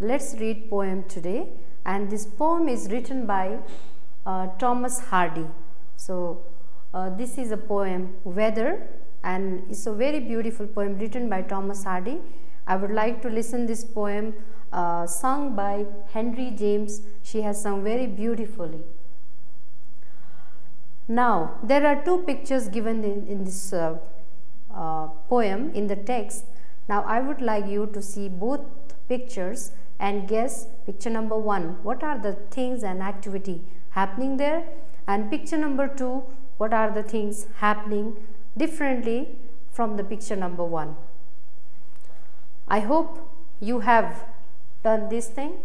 let's read poem today, and this poem is written by Thomas Hardy. So this is a poem, Weather, and it's a very beautiful poem written by Thomas Hardy. I would like to listen this poem sung by Henry James. She has sung very beautifully. Now there are two pictures given in this poem in the text. Now I would like you to see both pictures and guess picture number 1, what are the things and activity happening there, and picture number 2, what are the things happening differently from the picture number 1. I hope you have done this thing,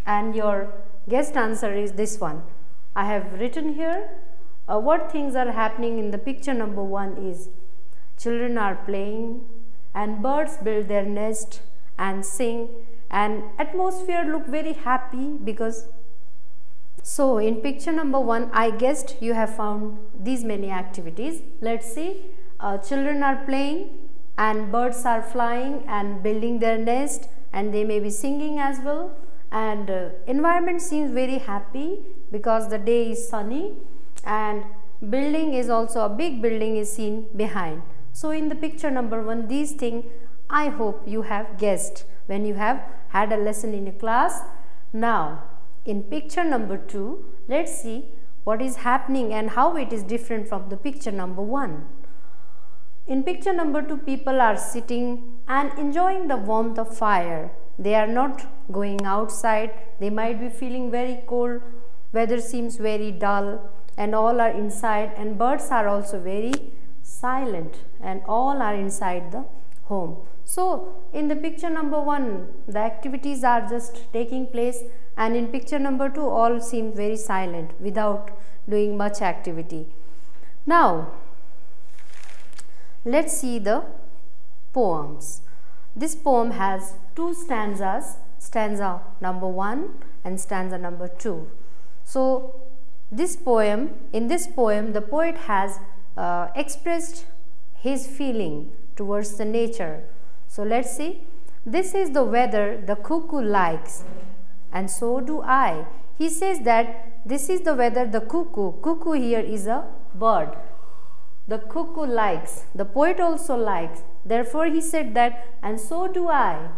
and your guessed answer is this one. I have written here what things are happening in the picture number 1 is children are playing and birds build their nest and sing, and atmosphere look very happy because. So in picture number 1, I guessed you have found these many activities. Let's see. Children are playing and birds are flying and building their nest, and they may be singing as well, and environment seems very happy because the day is sunny, and building is also, a big building is seen behind. So in the picture number 1, these things I hope you have guessed when you have had a lesson in your class. Now in picture number 2, let's see what is happening and how it is different from the picture number 1. In picture number 2, people are sitting and enjoying the warmth of fire. They are not going outside. They might be feeling very cold. Weather seems very dull and all are inside, and birds are also very silent and all are inside the home. So in the picture number 1, the activities are just taking place, and in picture number 2, all seem very silent without doing much activity. Now let's see the poems. This poem has 2 stanzas, stanza number 1 and stanza number 2. So this poem, in this poem, the poet has expressed his feeling towards the nature. So let's see. This is the weather the cuckoo likes, and so do I. He says that this is the weather the cuckoo. Cuckoo here is a bird. The cuckoo likes. The poet also likes. Therefore he said that, and so do I.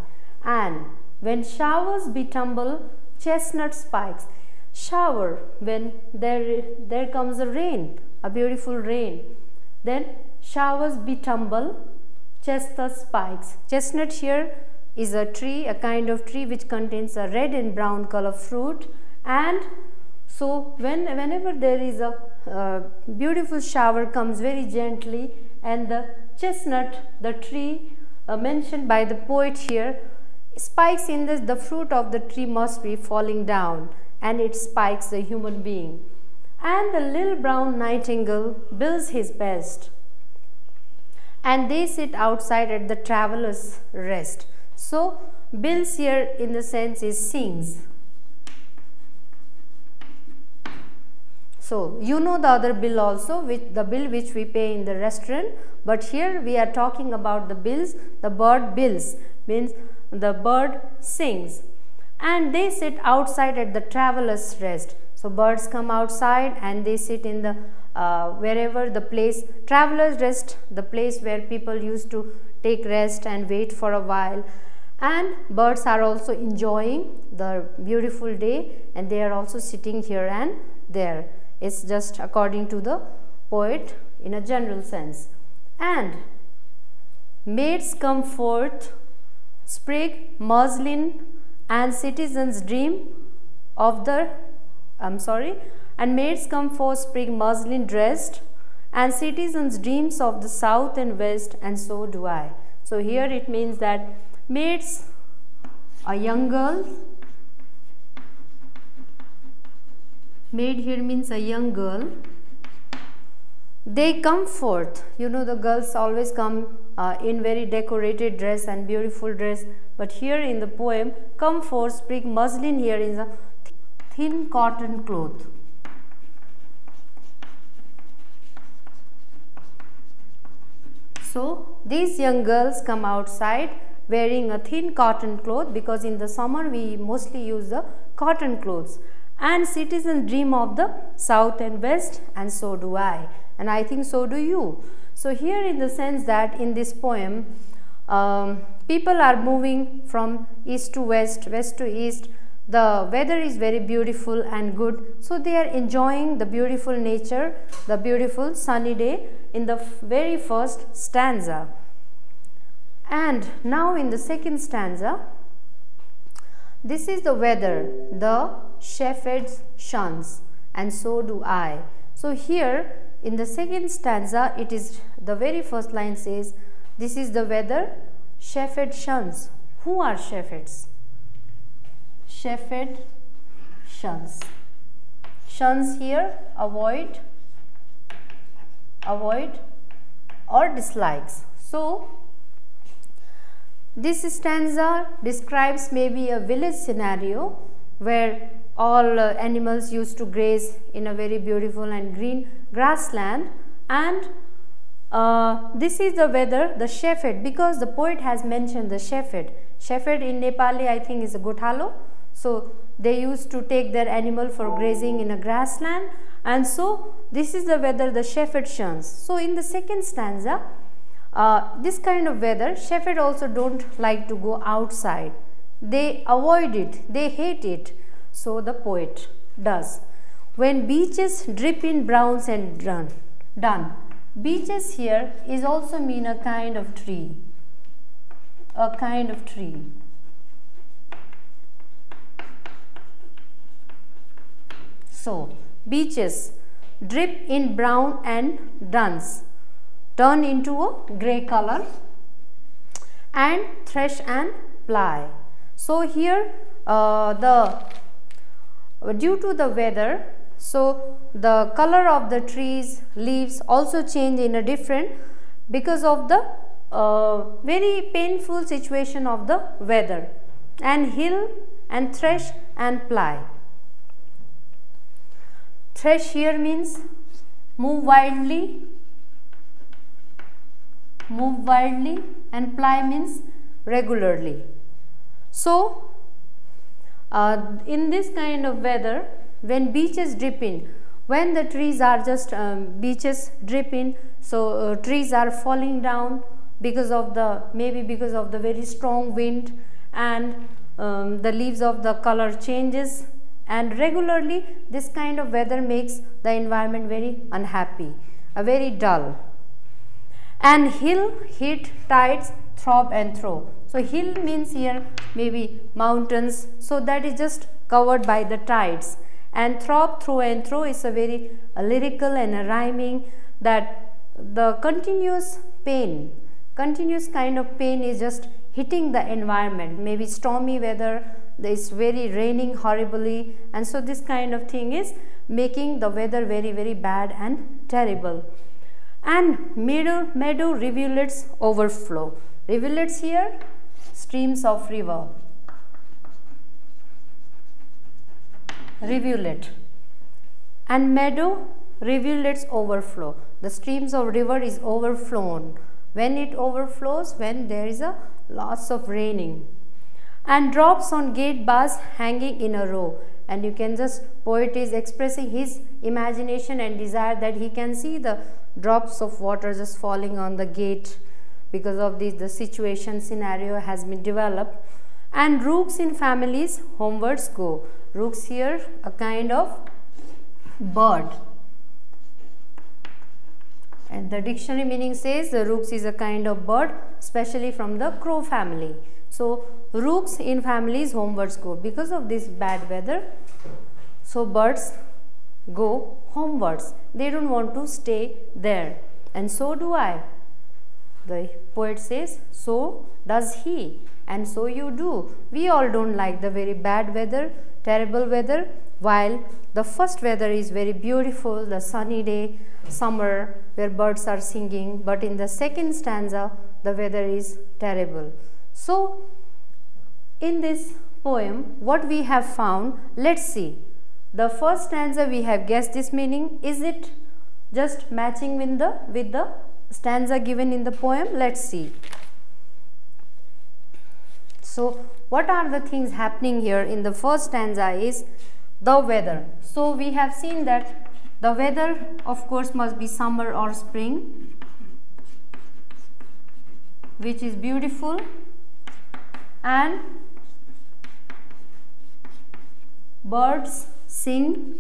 And when showers be tumble, chestnut spikes. Shower, when there comes a rain, a beautiful rain. Then showers be tumble, chestnut spikes. Chestnut here is a tree, a kind of tree which contains a red and brown color fruit, and so whenever there is a beautiful shower comes very gently, and the chestnut, the tree mentioned by the poet here, spikes in this, the fruit of the tree must be falling down, and it spikes the human being. And the little brown nightingale builds his nest, and they sit outside at the traveler's rest. So builds here in the sense is sings. So you know the other bill also, the bill which we pay in the restaurant, but here we are talking about the bills. The bird bills means the bird sings, and they sit outside at the traveler's rest. So birds come outside and they sit in the wherever the place, traveler's rest, the place where people used to take rest and wait for a while. And birds are also enjoying the beautiful day, and they are also sitting here and there. It's just according to the poet in a general sense. And maids come forth, sprig, muslin, and citizens dream of the, and maids come forth, sprig, muslin dressed, and citizens dreams of the south and west, and so do I. So here it means that maids, a young girl, maid here means a young girl, they come forth. You know the girls always come in very decorated dress and beautiful dress, but here in the poem, come forth, sprig, muslin here is a thin cotton cloth. So these young girls come outside wearing a thin cotton cloth, because in the summer we mostly use the cotton clothes. And citizens dream of the south and west, and so do I, and I think so do you. So here, in the sense that in this poem, people are moving from east to west, west to east. The weather is very beautiful and good, so they are enjoying the beautiful nature, the beautiful sunny day in the very first stanza. And now in the second stanza, this is the weather, the shepherds shuns, and so do I. So here in the second stanza, it is the very first line says, this is the weather, shepherd shuns. Who are shepherds? Shepherd shuns. Shuns here, avoid or dislikes. So this stanza describes maybe a village scenario where all animals used to graze in a very beautiful and green grassland, and this is the weather, the shepherd, because the poet has mentioned the shepherd. Shepherd in Nepali I think is a gothalo. So they used to take their animal for grazing in a grassland, and so this is the weather the shepherd shuns. So in the second stanza, this kind of weather, shepherd also don't like to go outside. They avoid it, they hate it. So the poet does. When beeches drip in browns and dun. Beeches here is also mean a kind of tree. A kind of tree. So beeches drip in brown and duns, turn into a grey color, and thresh and ply. So here due to the weather, so the color of the trees, leaves also change in a different, because of the very painful situation of the weather. And hill and thresh and ply. Thresh here means move wildly, and ply means regularly. So in this kind of weather, when beeches drip in, when the trees are just beeches drip in, so trees are falling down because of the, maybe because of the very strong wind, and the leaves of the color changes, and regularly this kind of weather makes the environment very unhappy, very dull. And hill, heat, tides, throb and throw. So hill means here maybe mountains, so that is just covered by the tides. And throb, throw and throw is a very lyrical and a rhyming, that the continuous pain, continuous kind of pain is just hitting the environment. Maybe stormy weather, it's very raining horribly, and so this kind of thing is making the weather very, very bad and terrible. And meadow rivulets overflow. Rivulets here, streams of river. Rivulet. And meadow, rivulets overflow. The streams of river is overflown. When it overflows, when there is a lots of raining. And drops on gate bars hanging in a row. And you can just, poet is expressing his imagination and desire that he can see the drops of water just falling on the gate. Because of this, the situation scenario has been developed. And rooks in families homewards go. Rooks here, a kind of bird. And the dictionary meaning says the rooks is a kind of bird, especially from the crow family. So rooks in families homewards go. Because of this bad weather, so birds go homewards. They don't want to stay there. And so do I. The poet says, so does he, and so you do. We all don't like the very bad weather, terrible weather, while the first weather is very beautiful, the sunny day, summer, where birds are singing, but in the second stanza, the weather is terrible. So, in this poem, what we have found, let's see. The first stanza we have guessed this meaning. Is it just matching with the stanza given in the poem? Let's see. So what are the things happening here in the first stanza is the weather. So we have seen that the weather of course must be summer or spring, which is beautiful, and birds sing,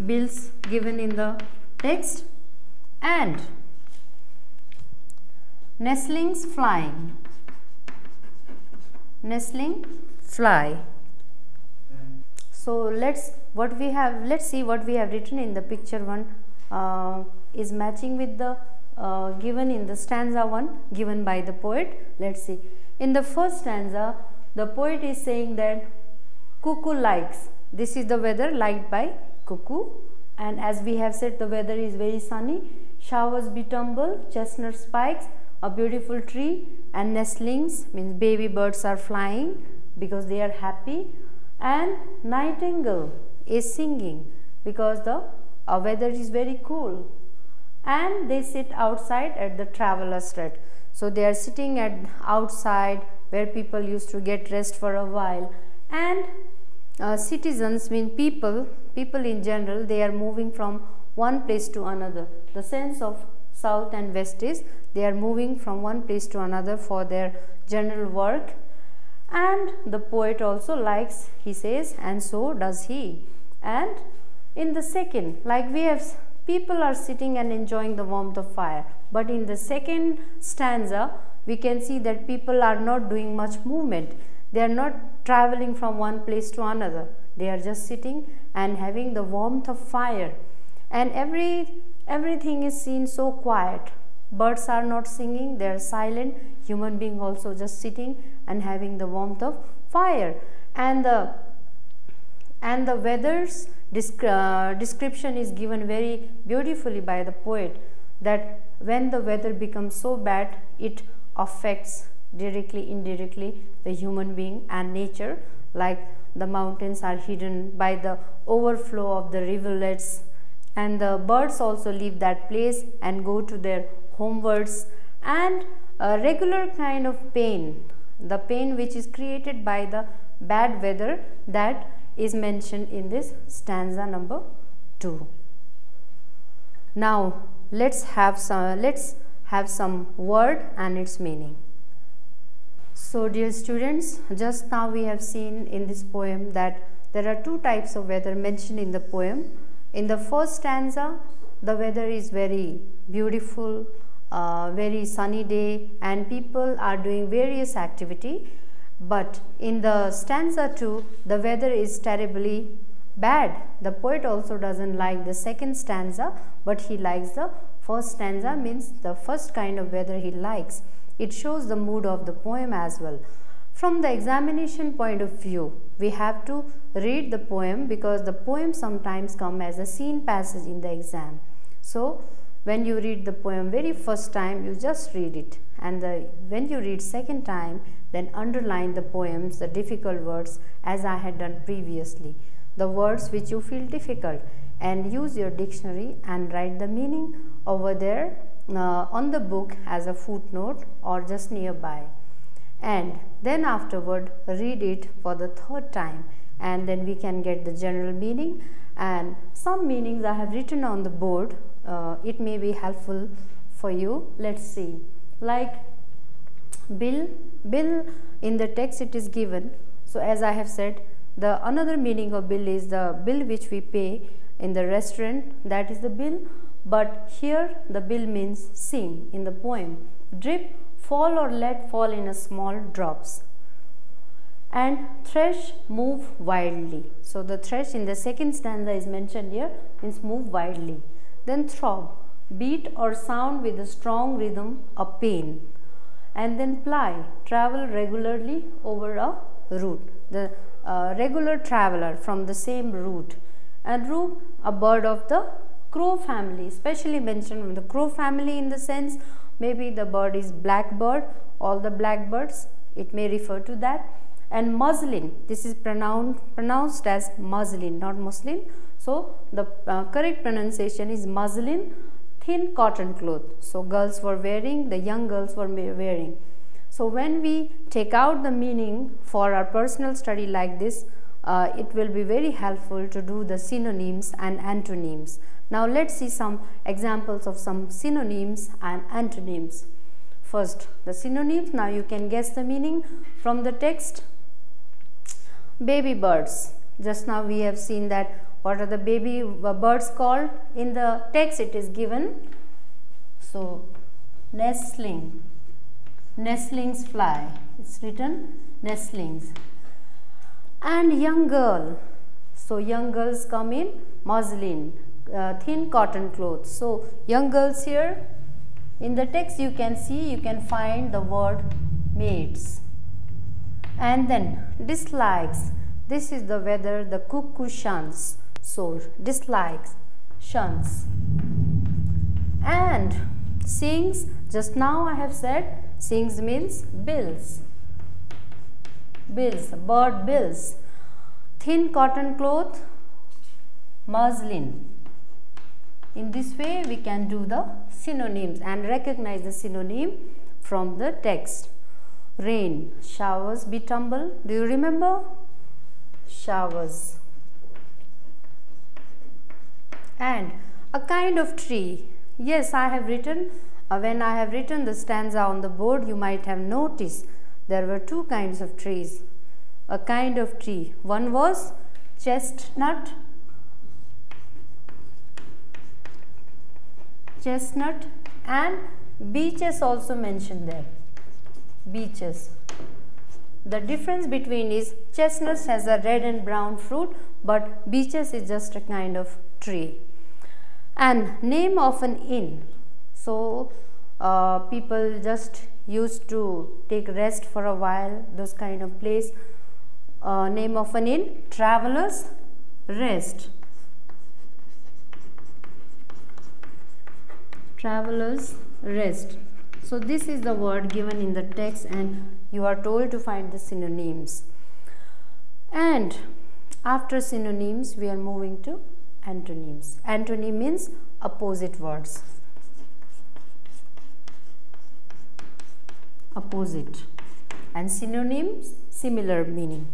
bills given in the text, and nestlings flying, nestling fly. So let's see what we have written in the picture 1 is matching with the given in the stanza 1 given by the poet. Let's see. In the first stanza, the poet is saying that cuckoo likes. This is the weather liked by cuckoo, and as we have said, the weather is very sunny. Showers be tumble, chestnut spikes, a beautiful tree, and nestlings means baby birds are flying because they are happy, and nightingale is singing because the weather is very cool, and they sit outside at the traveler's rest. So they are sitting at outside where people used to get rest for a while, and citizens mean people in general, they are moving from one place to another. The sense of south and west is they are moving from one place to another for their general work. And the poet also likes, he says, and so does he. And in the second, like we have, people are sitting and enjoying the warmth of fire, but in the second stanza we can see that people are not doing much movement. They are not traveling from one place to another. They are just sitting and having the warmth of fire, and everything is seen so quiet. Birds are not singing, they are silent. Human being also just sitting and having the warmth of fire. And the weather's description is given very beautifully by the poet, that when the weather becomes so bad, it affects directly, indirectly the human being and nature, like the mountains are hidden by the overflow of the rivulets, and the birds also leave that place and go to their homewards, and a regular kind of pain, the pain which is created by the bad weather, that is mentioned in this stanza number 2. Now let's have some word and its meaning. So dear students, just now we have seen in this poem that there are 2 types of weather mentioned in the poem. In the first stanza, the weather is very beautiful, very sunny day, and people are doing various activity. But in the stanza 2, the weather is terribly bad. The poet also doesn't like the second stanza, but he likes the first stanza, means the first kind of weather he likes. It shows the mood of the poem as well. From the examination point of view, we have to read the poem, because the poem sometimes come as a scene passage in the exam. So when you read the poem very first time, you just read it, and when you read second time, then underline the poems, the difficult words, as I had done previously, the words which you feel difficult, and use your dictionary and write the meaning over there on the book as a footnote or just nearby, and then afterward read it for the 3rd time, and then we can get the general meaning. And some meanings I have written on the board, it may be helpful for you. Let's see, like bill in the text it is given. So as I have said, the another meaning of bill is the bill which we pay in the restaurant, that is the bill. But here the bill means sing in the poem. Drip, fall or let fall in a small drops. And thresh, move wildly. So the thresh in the second stanza is mentioned here, means move wildly. Then throb, beat or sound with a strong rhythm, a pain. And then ply, travel regularly over a route. The regular traveler from the same route. And rook, a bird of the crow family, especially mentioned from the crow family, in the sense maybe the bird is blackbird, all the blackbirds, it may refer to that. And muslin, this is pronounced as muslin, not muslin. So the correct pronunciation is muslin, thin cotton cloth. So girls were wearing, the young girls were wearing. So when we take out the meaning for our personal study like this, it will be very helpful to do the synonyms and antonyms. Now let's see some examples of some synonyms and antonyms. First, the synonyms. Now you can guess the meaning from the text. Baby birds. Just now we have seen that what are the baby birds called. In the text it is given. So nestling, nestlings fly. It's written nestlings. And young girl. So young girls come in muslin, thin cotton clothes. So young girls here. In the text you can see, you can find the word maids. And then dislikes. This is the weather the cuckoo shuns. So dislikes, shuns. And sings, just now I have said, sings means bills. Bills, bird bills. Thin cotton cloth, muslin. In this way we can do the synonyms and recognize the synonym from the text. Rain, showers be tumble. Do you remember? Showers. And a kind of tree. Yes, I have written, when I have written the stanza on the board, you might have noticed there were two kinds of trees. A kind of tree. One was chestnut. Chestnut, and beeches also mentioned there. Beeches. The difference between is chestnuts has a red and brown fruit, but beeches is just a kind of tree. And name of an inn. So people just used to take rest for a while, those kind of place. Name of an inn, Travelers Rest. Travelers Rest. So this is the word given in the text and you are told to find the synonyms. And after synonyms we are moving to antonyms. Antonym means opposite words. Opposite. And synonyms, similar meaning.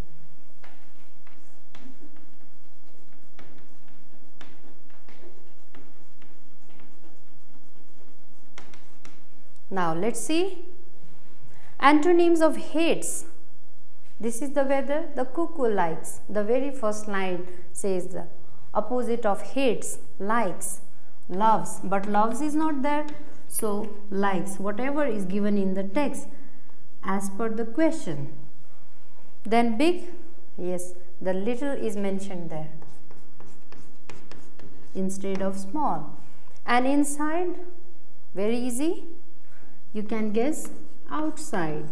Now let's see antonyms of hates. This is the weather the cuckoo likes. The very first line says the opposite of hates, likes, loves, but loves is not there. So likes, whatever is given in the text as per the question. Then big, yes, the little is mentioned there instead of small. And inside, very easy. You can guess outside.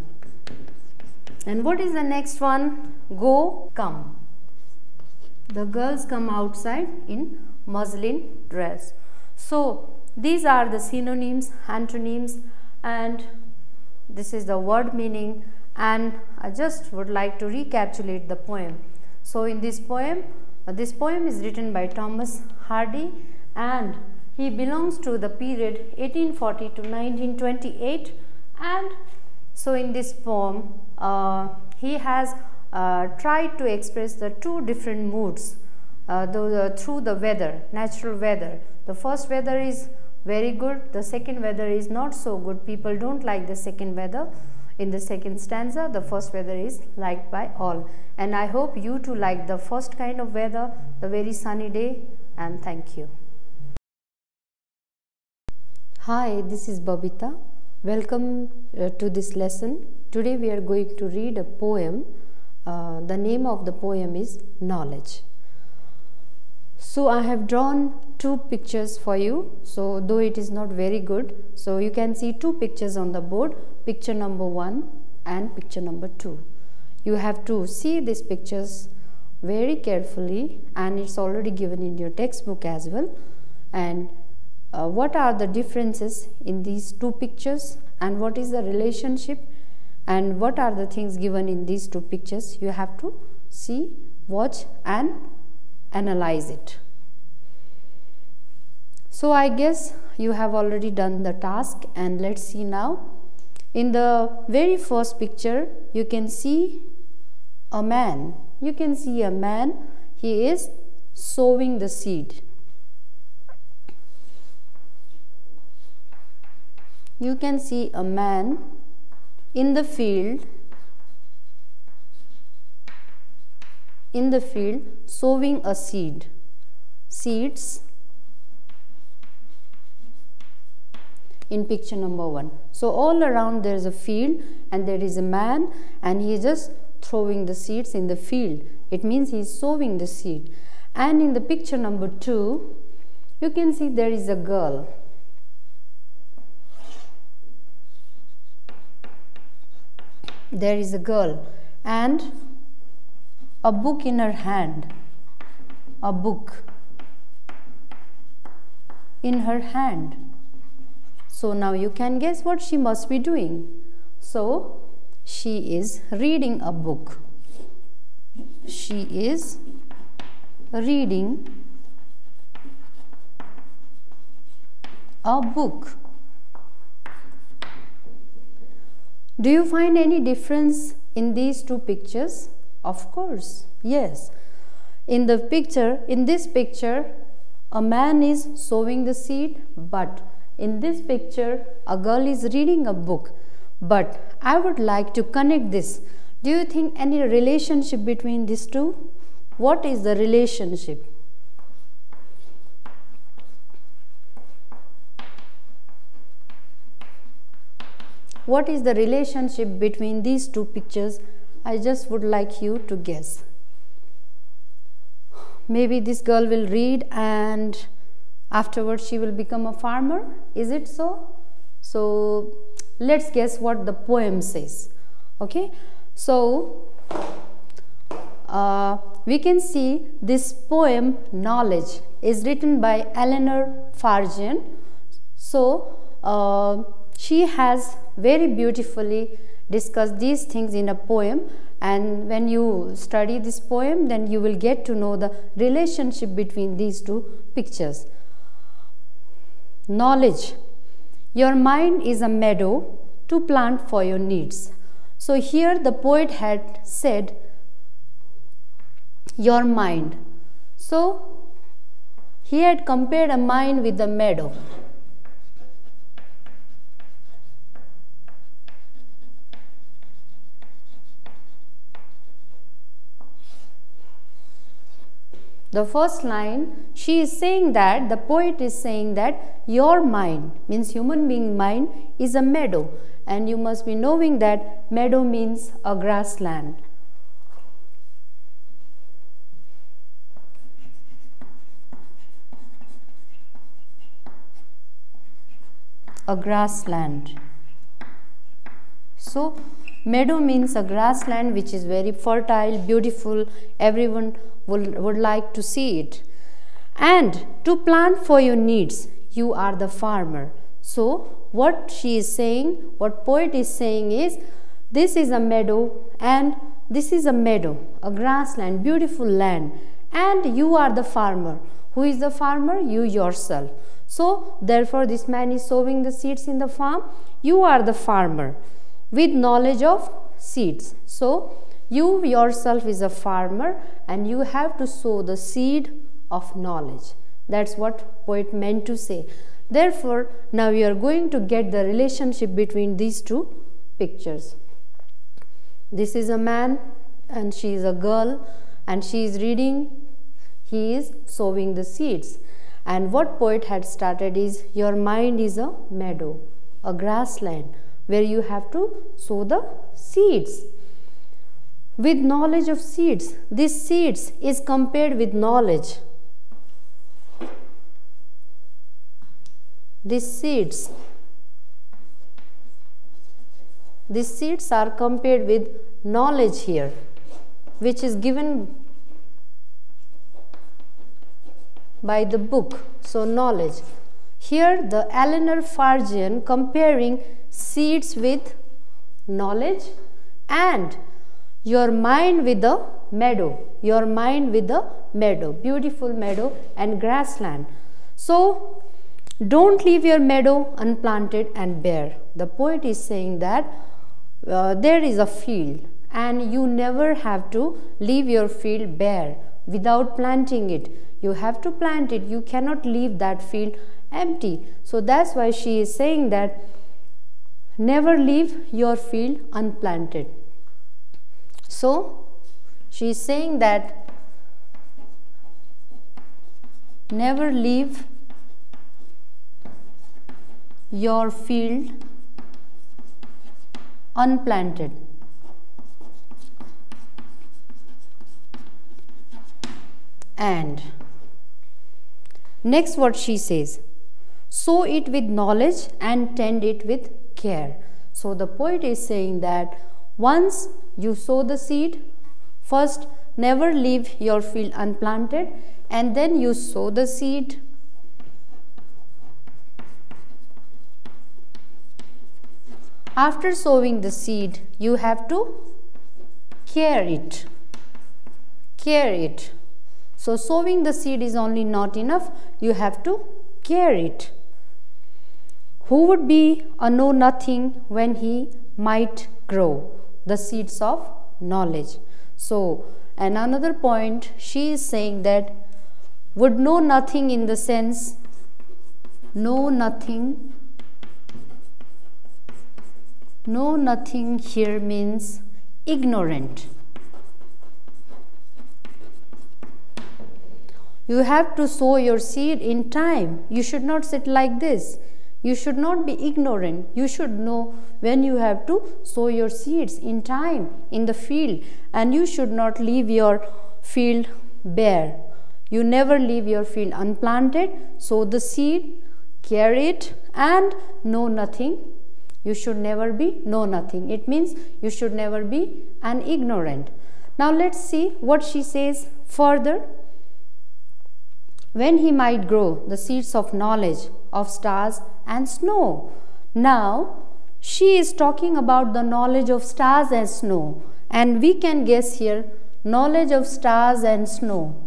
And what is the next one? Go, come. The girls come outside in muslin dress. So these are the synonyms, antonyms, and this is the word meaning. And I just would like to recapitulate the poem. So in this poem is written by Thomas Hardy and he belongs to the period 1840 to 1928, and so in this poem he has tried to express the two different moods through the weather, natural weather. The first weather is very good, the second weather is not so good. People don't like the second weather. In the second stanza, the first weather is liked by all, and I hope you too like the first kind of weather, the very sunny day. And thank you. Hi, this is Babita. Welcome to this lesson. Today we are going to read a poem. The name of the poem is Knowledge. So I have drawn two pictures for you. So though it is not very good, so you can see two pictures on the board, picture number 1 and picture number 2. You have to see these pictures very carefully, and it's already given in your textbook as well. And what are the differences in these two pictures, and what is the relationship, and what are the things given in these two pictures? You have to see, watch and analyze it. So I guess you have already done the task, and let's see now. In the very first picture, you can see a man. You can see a man. He is sowing the seed. You can see a man in the field, sowing a seed. Seeds in picture number 1. So all around there is a field and there is a man and he is just throwing the seeds in the field. It means he is sowing the seed. And in the picture number 2, you can see there is a girl. There is a girl and a book in her hand. A book in her hand. So now you can guess what she must be doing. So she is reading a book. She is reading a book. Do you find any difference in these two pictures? Of course, yes. In this picture, a man is sowing the seed, but in this picture, a girl is reading a book. But I would like to connect this. Do you think any relationship between these two? What is the relationship? What is the relationship between these two pictures? I just would like you to guess. Maybe this girl will read and afterwards she will become a farmer. Is it so? So let's guess what the poem says. Okay. So we can see this poem Knowledge is written by Eleanor Farjeon. So she has very beautifully discussed these things in a poem, and when you study this poem, then you will get to know the relationship between these two pictures. Knowledge. Your mind is a meadow to plant for your needs. So here the poet had said your mind. So he had compared a mind with a meadow. The first line, she is saying that, the poet is saying that your mind, means human being mind, is a meadow, and you must be knowing that meadow means a grassland. A grassland. So meadow means a grassland which is very fertile, beautiful, everyone would like to see it. And to plant for your needs, you are the farmer. So what she is saying, what poet is saying is, this is a meadow and this is a meadow, a grassland, beautiful land, and you are the farmer. Who is the farmer? You yourself. So therefore this man is sowing the seeds in the farm. You are the farmer with knowledge of seeds. So you yourself is a farmer and you have to sow the seed of knowledge. That's what poet meant to say. Therefore, now we are going to get the relationship between these two pictures. This is a man and she is a girl and she is reading, he is sowing the seeds. And what poet had started is, your mind is a meadow, a grassland, where you have to sow the seeds. With knowledge of seeds, this seeds is compared with knowledge. These seeds are compared with knowledge here, which is given by the book. So knowledge. Here the Eleanor Farjeon comparing seeds with knowledge and your mind with the meadow. Your mind with the meadow, beautiful meadow and grassland. So Don't leave your meadow unplanted and bare. The poet is saying that there is a field and you never have to leave your field bare without planting it. You have to plant it. You cannot leave that field empty. So that's why she is saying that never leave your field unplanted. So she is saying that never leave your field unplanted. And next what she says, sow it with knowledge and tend it with care. So the poet is saying that once you sow the seed, first never leave your field unplanted, and then you sow the seed. After sowing the seed, you have to care it. Care it. So sowing the seed is only not enough, you have to care it. Who would be a know-nothing when he might grow? The seeds of knowledge. So, and another point, she is saying that would know nothing in the sense, know nothing. Know nothing here means ignorant. You have to sow your seed in time. You should not sit like this. You should not be ignorant. You should know when you have to sow your seeds in time in the field, and you should not leave your field bare. You never leave your field unplanted. Sow the seed, care it, and know nothing. You should never be know nothing. It means you should never be an ignorant. Now let's see what she says further. When he might grow the seeds of knowledge of stars and snow. Now she is talking about the knowledge of stars and snow, and we can guess here knowledge of stars and snow.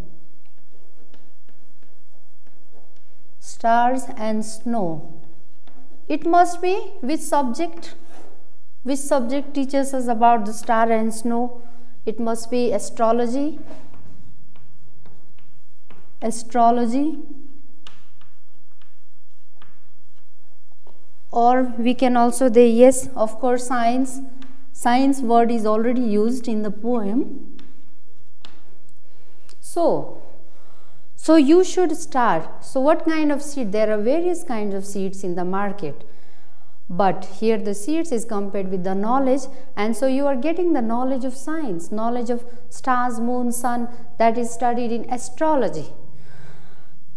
Stars and snow. It must be which subject? Which subject teaches us about the star and snow? It must be astrology. Astrology. Or we can also say, yes, of course, science. Science word is already used in the poem. So you should start. So what kind of seed? There are various kinds of seeds in the market. But here the seeds is compared with the knowledge, and so you are getting the knowledge of science, knowledge of stars, moon, sun, that is studied in astrology.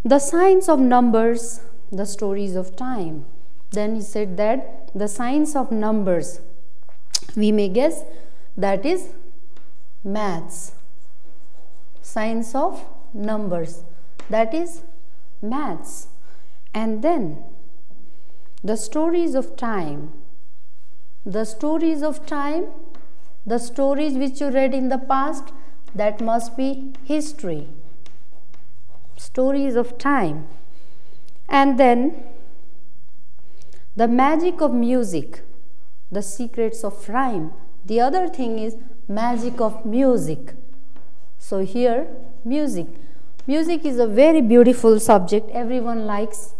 The science of numbers, the stories of time. Then he said that the science of numbers, we may guess that is maths. Science of numbers, that is maths. And then the stories of time. The stories of time, the stories which you read in the past, that must be history. Stories of time. And then the magic of music, the secrets of rhyme. The other thing is magic of music. So here music. Music is a very beautiful subject. Everyone likes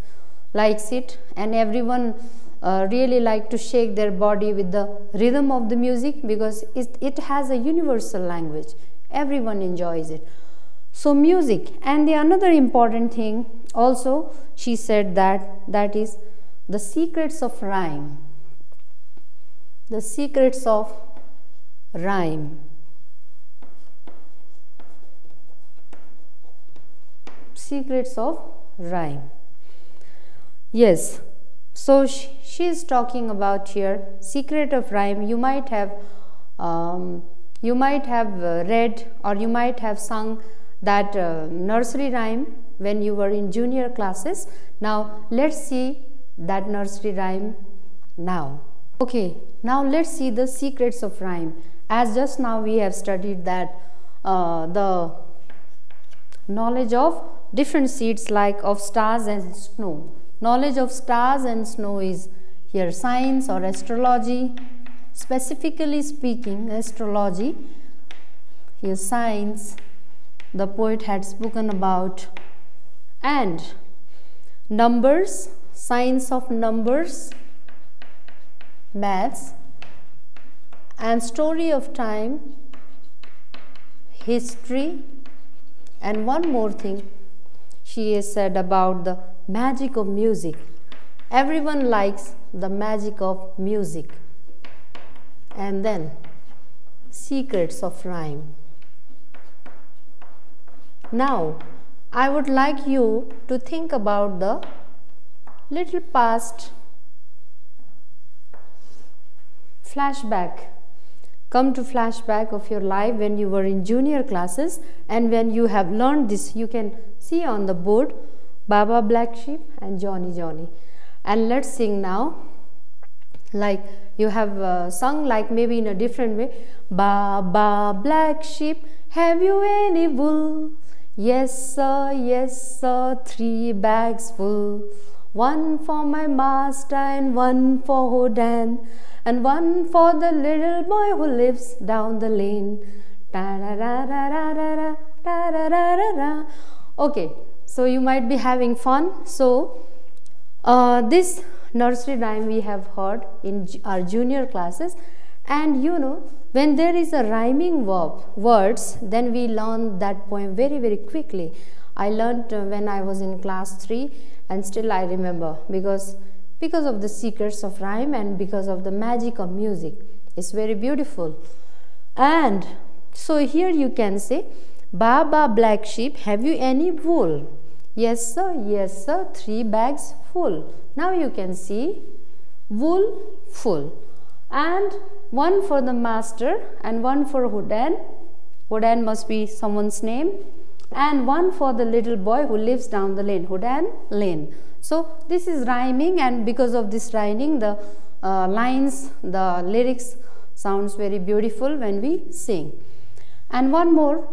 it, and everyone really like to shake their body with the rhythm of the music, because it has a universal language. Everyone enjoys it. So music. And the another important thing also, she said that is the secrets of rhyme. The secrets of rhyme. Secrets of rhyme. Yes, so she is talking about here secret of rhyme. You might have read, or you might have sung that nursery rhyme when you were in junior classes. Now let's see that nursery rhyme now. Okay, now let's see the secrets of rhyme. As just now we have studied that the knowledge of different seeds like of stars and snow. Knowledge of stars and snow is here science or astrology. Specifically speaking, astrology, here science, the poet had spoken about. And numbers, science of numbers, maths, and story of time, history, and one more thing she has said about the magic of music. Everyone likes the magic of music. And then secrets of rhyme. Now I would like you to think about the little past flashback. Come to flashback of your life when you were in junior classes, and when you have learned this, you can see on the board Baba Black Sheep and Johnny Johnny. And let's sing now, like you have sung like maybe in a different way. Baba Black Sheep, have you any wool? Yes sir, 3 bags full. 1 for my master and 1 for Hodan, and 1 for the little boy who lives down the lane. Okay, so you might be having fun. So this nursery rhyme we have heard in our junior classes, and you know, when there is a rhyming words, then we learn that poem very, very quickly. I learned when I was in class 3, and still I remember, because of the secrets of rhyme and because of the magic of music. It's very beautiful. And so here you can say, Baba Black Sheep, have you any wool? Yes sir, 3 bags full. Now you can see wool full, and 1 for the master and 1 for Hodan. Hodan must be someone's name. And 1 for the little boy who lives down the lane. Hodan lane. So this is rhyming, and because of this rhyming, the lines, the lyrics sounds very beautiful when we sing. And one more.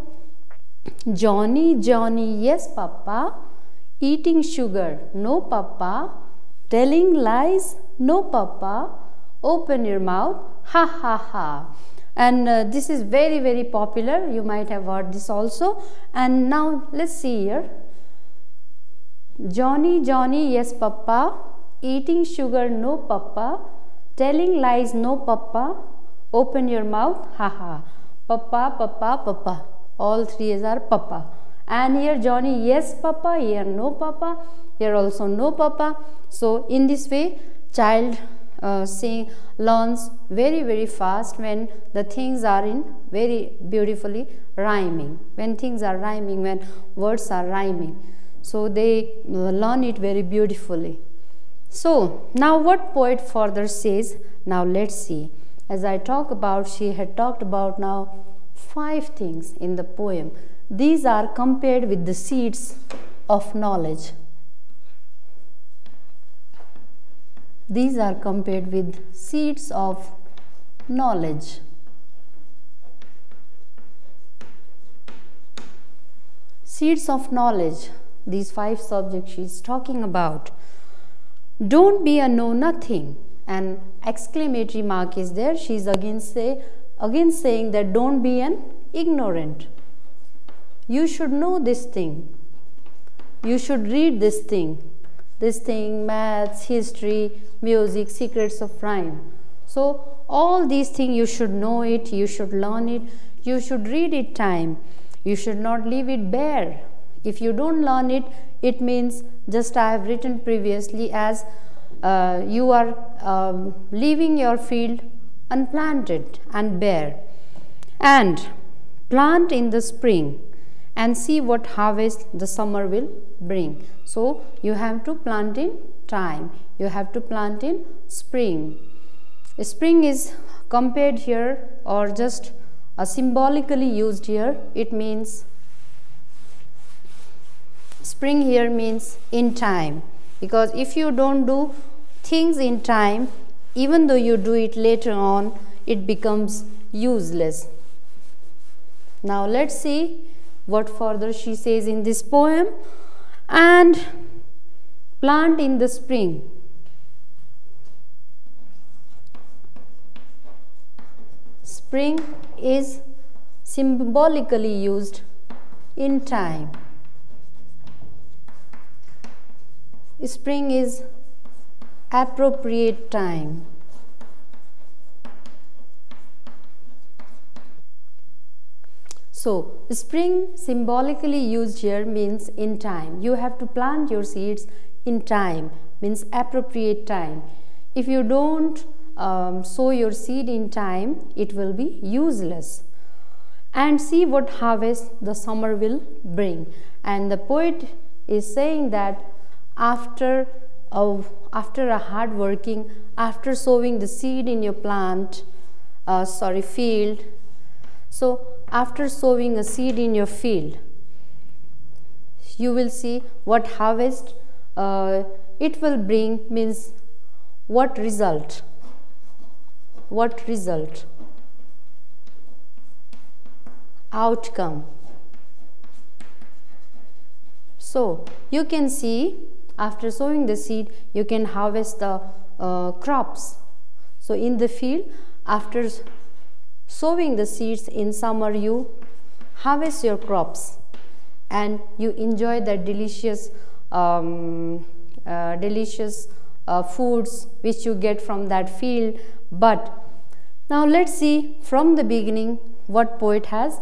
Johnny Johnny, yes papa. Eating sugar, no papa. Telling lies, no papa. Open your mouth, ha ha ha. And this is very, very popular. You might have heard this also. And now let's see here. Johnny Johnny, yes papa. Eating sugar, no papa. Telling lies, no papa. Open your mouth, ha ha. Papa, papa, papa. All 3's are papa. And here Johnny, yes papa. Here no papa. Here also no papa. So in this way, child learns very, very fast when the things are in very beautifully rhyming. When things are rhyming, when words are rhyming. So they learn it very beautifully. So now what poet further says? Now let's see. As I talk about, she had talked about now 5 things in the poem. These are compared with the seeds of knowledge. These are compared with seeds of knowledge. Seeds of knowledge. These 5 subjects she is talking about. Don't be a know-nothing. An exclamatory mark is there. She is again saying that don't be an ignorant. You should know this thing. You should read this thing. This thing, maths, history, music, secrets of rhyme. So all these things you should know it, you should learn it, you should read it time. You should not leave it bare. If you don't learn it, it means, just I have written previously, as you are leaving your field unplanted and bare. And plant in the spring and see what harvest the summer will bring. So you have to plant in time. You have to plant in spring. Spring is compared here, or just symbolically used here. It means, spring here means in time. Because if you don't do things in time, even though you do it later on, it becomes useless. Now let's see what further she says in this poem. And Plant in the spring. Spring is symbolically used in time. Spring is appropriate time. So, spring symbolically used here means in time. You have to plant your seeds in time, means appropriate time. If you don't sow your seed in time, it will be useless. And see what harvest the summer will bring. And the poet is saying that after a hard working, after sowing the seed in your field, so after sowing a seed in your field, you will see what harvest it will bring, means what result. Outcome. So you can see after sowing the seed, you can harvest the crops. So in the field, after sowing the seeds in summer, you harvest your crops and you enjoy the delicious foods which you get from that field. But now let's see from the beginning what poet has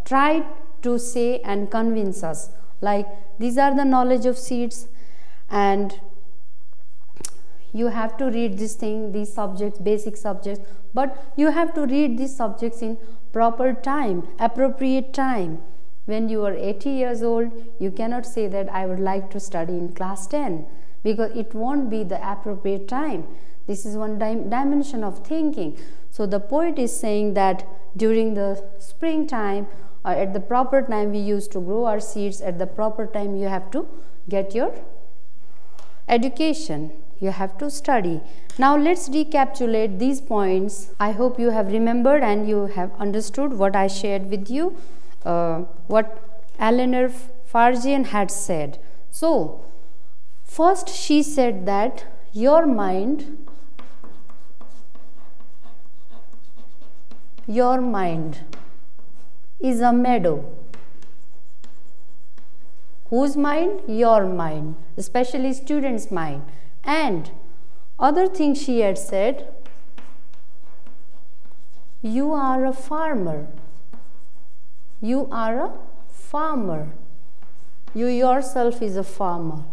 tried to say and convince us. Like, these are the knowledge of seeds, and you have to read this thing, these subjects, basic subjects, but you have to read these subjects in proper time, appropriate time. When you are 80 years old, you cannot say that I would like to study in class 10, because it won't be the appropriate time. This is one dimension of thinking. So the poet is saying that during the springtime, or at the proper time, we used to grow our seeds. At the proper time, you have to get your education. You have to study. Now let's recapitulate these points. I hope you have remembered and you have understood what I shared with you, what Eleanor Farjeon had said. So first she said that your mind is a meadow. Whose mind? Your mind, especially students' mind. And other thing she had said, you are a farmer. You are a farmer. You yourself is a farmer.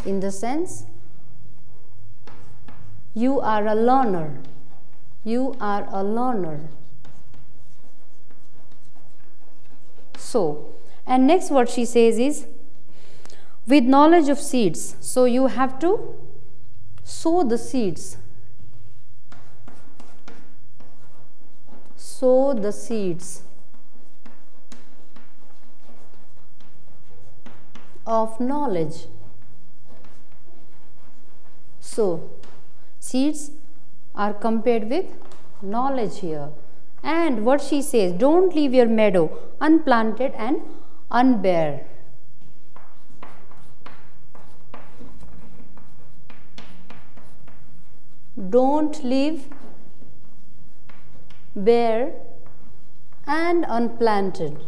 In the sense, you are a learner. You are a learner. So, and next what she says is, with knowledge of seeds, so you have to sow the seeds. Sow the seeds of knowledge. So, seeds are compared with knowledge here. And what she says, don't leave your meadow unplanted and unbare. Don't leave bare and unplanted.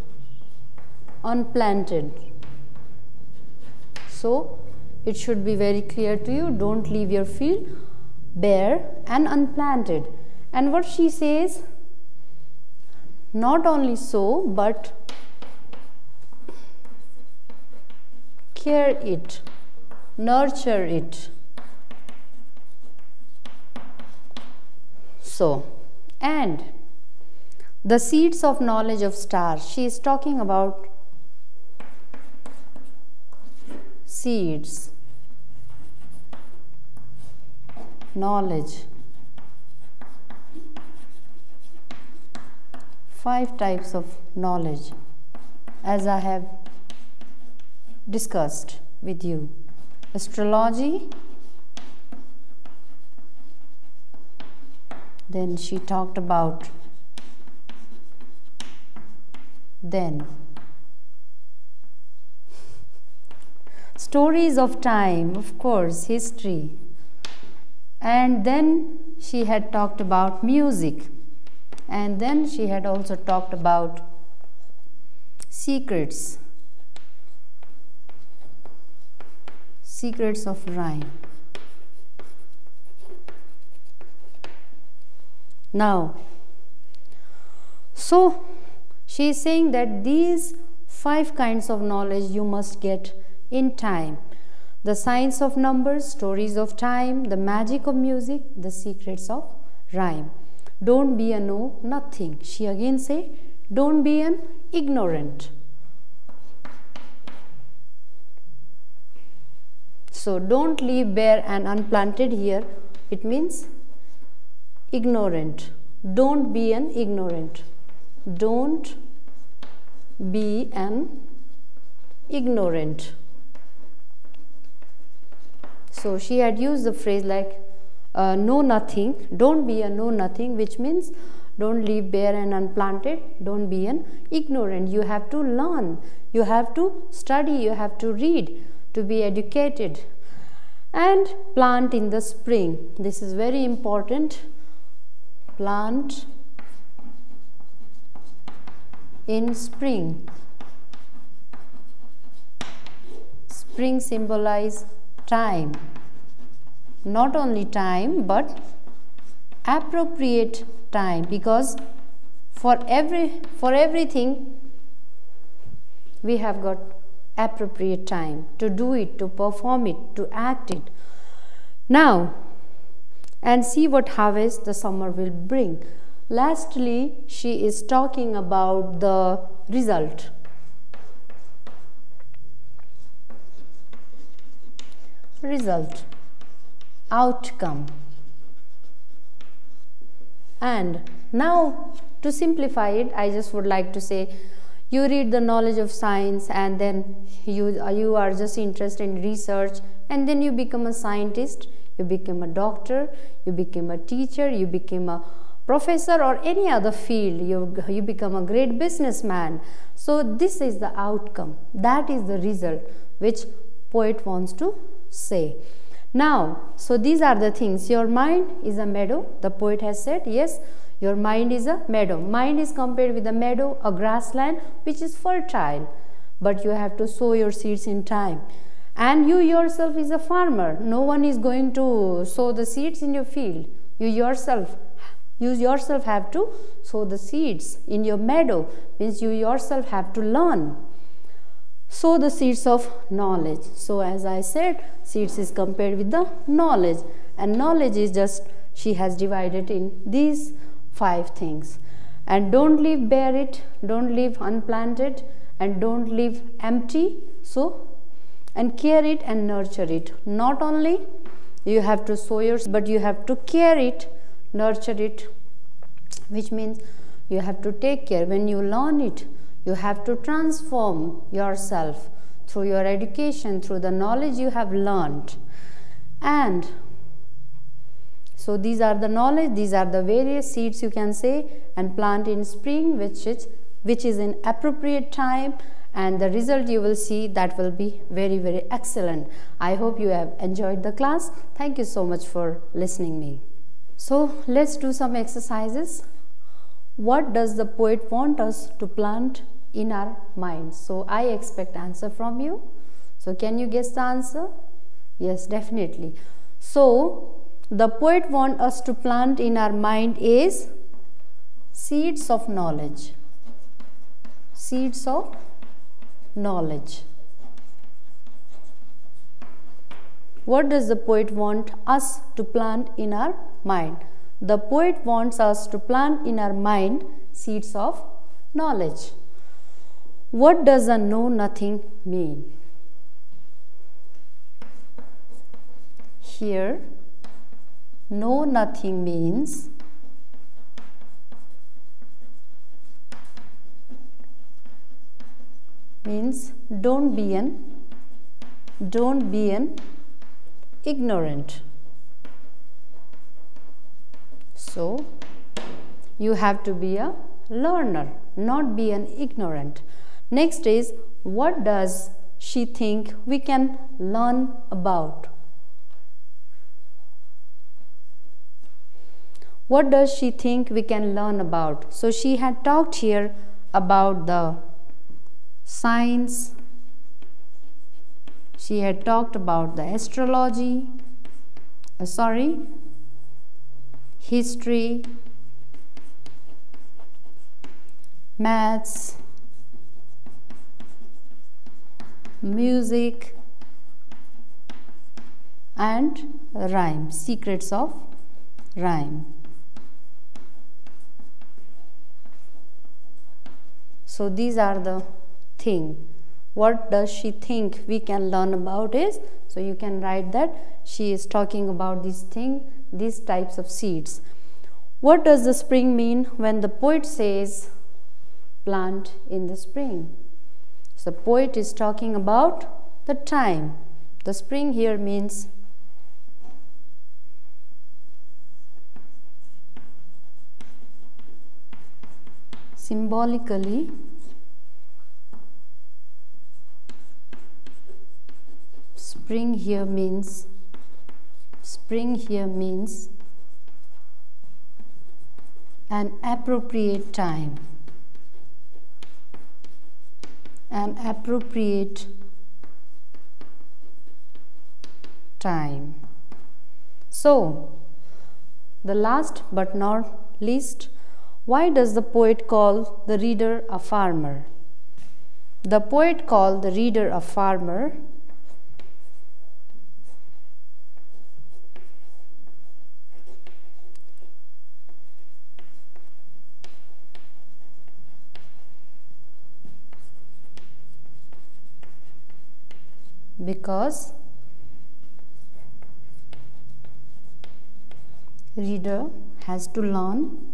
So it should be very clear to you, don't leave your field bare and unplanted. And what she says, not only so, but care it, nurture it. So, and the seeds of knowledge of stars, she is talking about seeds, knowledge. 5 types of knowledge, as I have discussed with you. Astrology, then she talked about stories of time, of course, history. And then she had talked about music. And then she had also talked about secrets. Secrets of rhyme. Now, so she is saying that these 5 kinds of knowledge you must get in time. The science of numbers, stories of time, the magic of music, the secrets of rhyme. Don't be a know nothing. She again say, don't be an ignorant. So don't leave bare and unplanted here. It means ignorant. Don't be an ignorant. Don't be an ignorant. So she had used the phrase like know nothing. Don't be a know nothing, which means don't leave bare and unplanted. Don't be an ignorant. You have to learn. You have to study. You have to read to be educated. And plant in the spring. This is very important. Plant in spring. Spring symbolize time. Not only time, but appropriate time, because for everything we have got appropriate time to do it, to perform it, to act it. Now, and see what harvest the summer will bring. Lastly, she is talking about the result. Result, outcome. And now, to simplify it, I just would like to say, you read the knowledge of science, and then you are just interested in research, and then you become a scientist, you become a doctor, you become a teacher, you become a professor, or any other field. You become a great businessman. So this is the outcome. That is the result which poet wants to say. Now, so these are the things. Your mind is a meadow. The poet has said, yes, your mind is a meadow. Mind is compared with a meadow, a grassland, which is fertile. But you have to sow your seeds in time. And you yourself is a farmer. No one is going to sow the seeds in your field. You yourself have to sow the seeds in your meadow. Means you yourself have to learn. Sow the seeds of knowledge. So as I said, seeds is compared with the knowledge. And knowledge is just, she has divided in these 5 things. And don't leave bare it, don't leave unplanted, and don't leave empty. So, and care it and nurture it. Not only you have to sow yours, but you have to care it, nurture it, which means you have to take care. When you learn it, you have to transform yourself through your education, through the knowledge you have learned. And so these are the knowledge, these are the various seeds you can say, and plant in spring, which is in appropriate time, and the result you will see, that will be very, very excellent. I hope you have enjoyed the class. Thank you so much for listening me. So let's do some exercises. What does the poet want us to plant in our minds? So I expect answer from you. So can you guess the answer? Yes, definitely. So the poet wants us to plant in our mind is seeds of knowledge. Seeds of knowledge. What does the poet want us to plant in our mind? The poet wants us to plant in our mind seeds of knowledge. What does a know nothing mean? Here, know nothing means don't be an ignorant. So you have to be a learner, not be an ignorant. Next is, what does she think we can learn about? What does she think we can learn about? So she had talked here about the science. She had talked about the astrology, history, maths, music, and rhyme, secrets of rhyme. So these are the thing. What does she think we can learn about is, so you can write that she is talking about this thing, these types of seeds. What does the spring mean when the poet says plant in the spring? So the poet is talking about the time. The spring here means symbolically spring here means an appropriate time, an appropriate time. So the last but not least, why does the poet call the reader a farmer? The poet called the reader a farmer because reader has to learn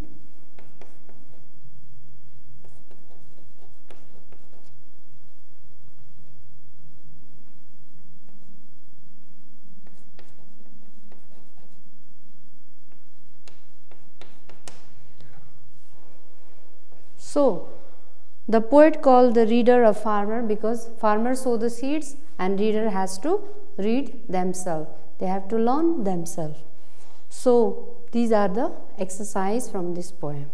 So the poet called the reader a farmer because farmers sow the seeds and reader has to read themselves. They have to learn themselves. So these are the exercise from this poem.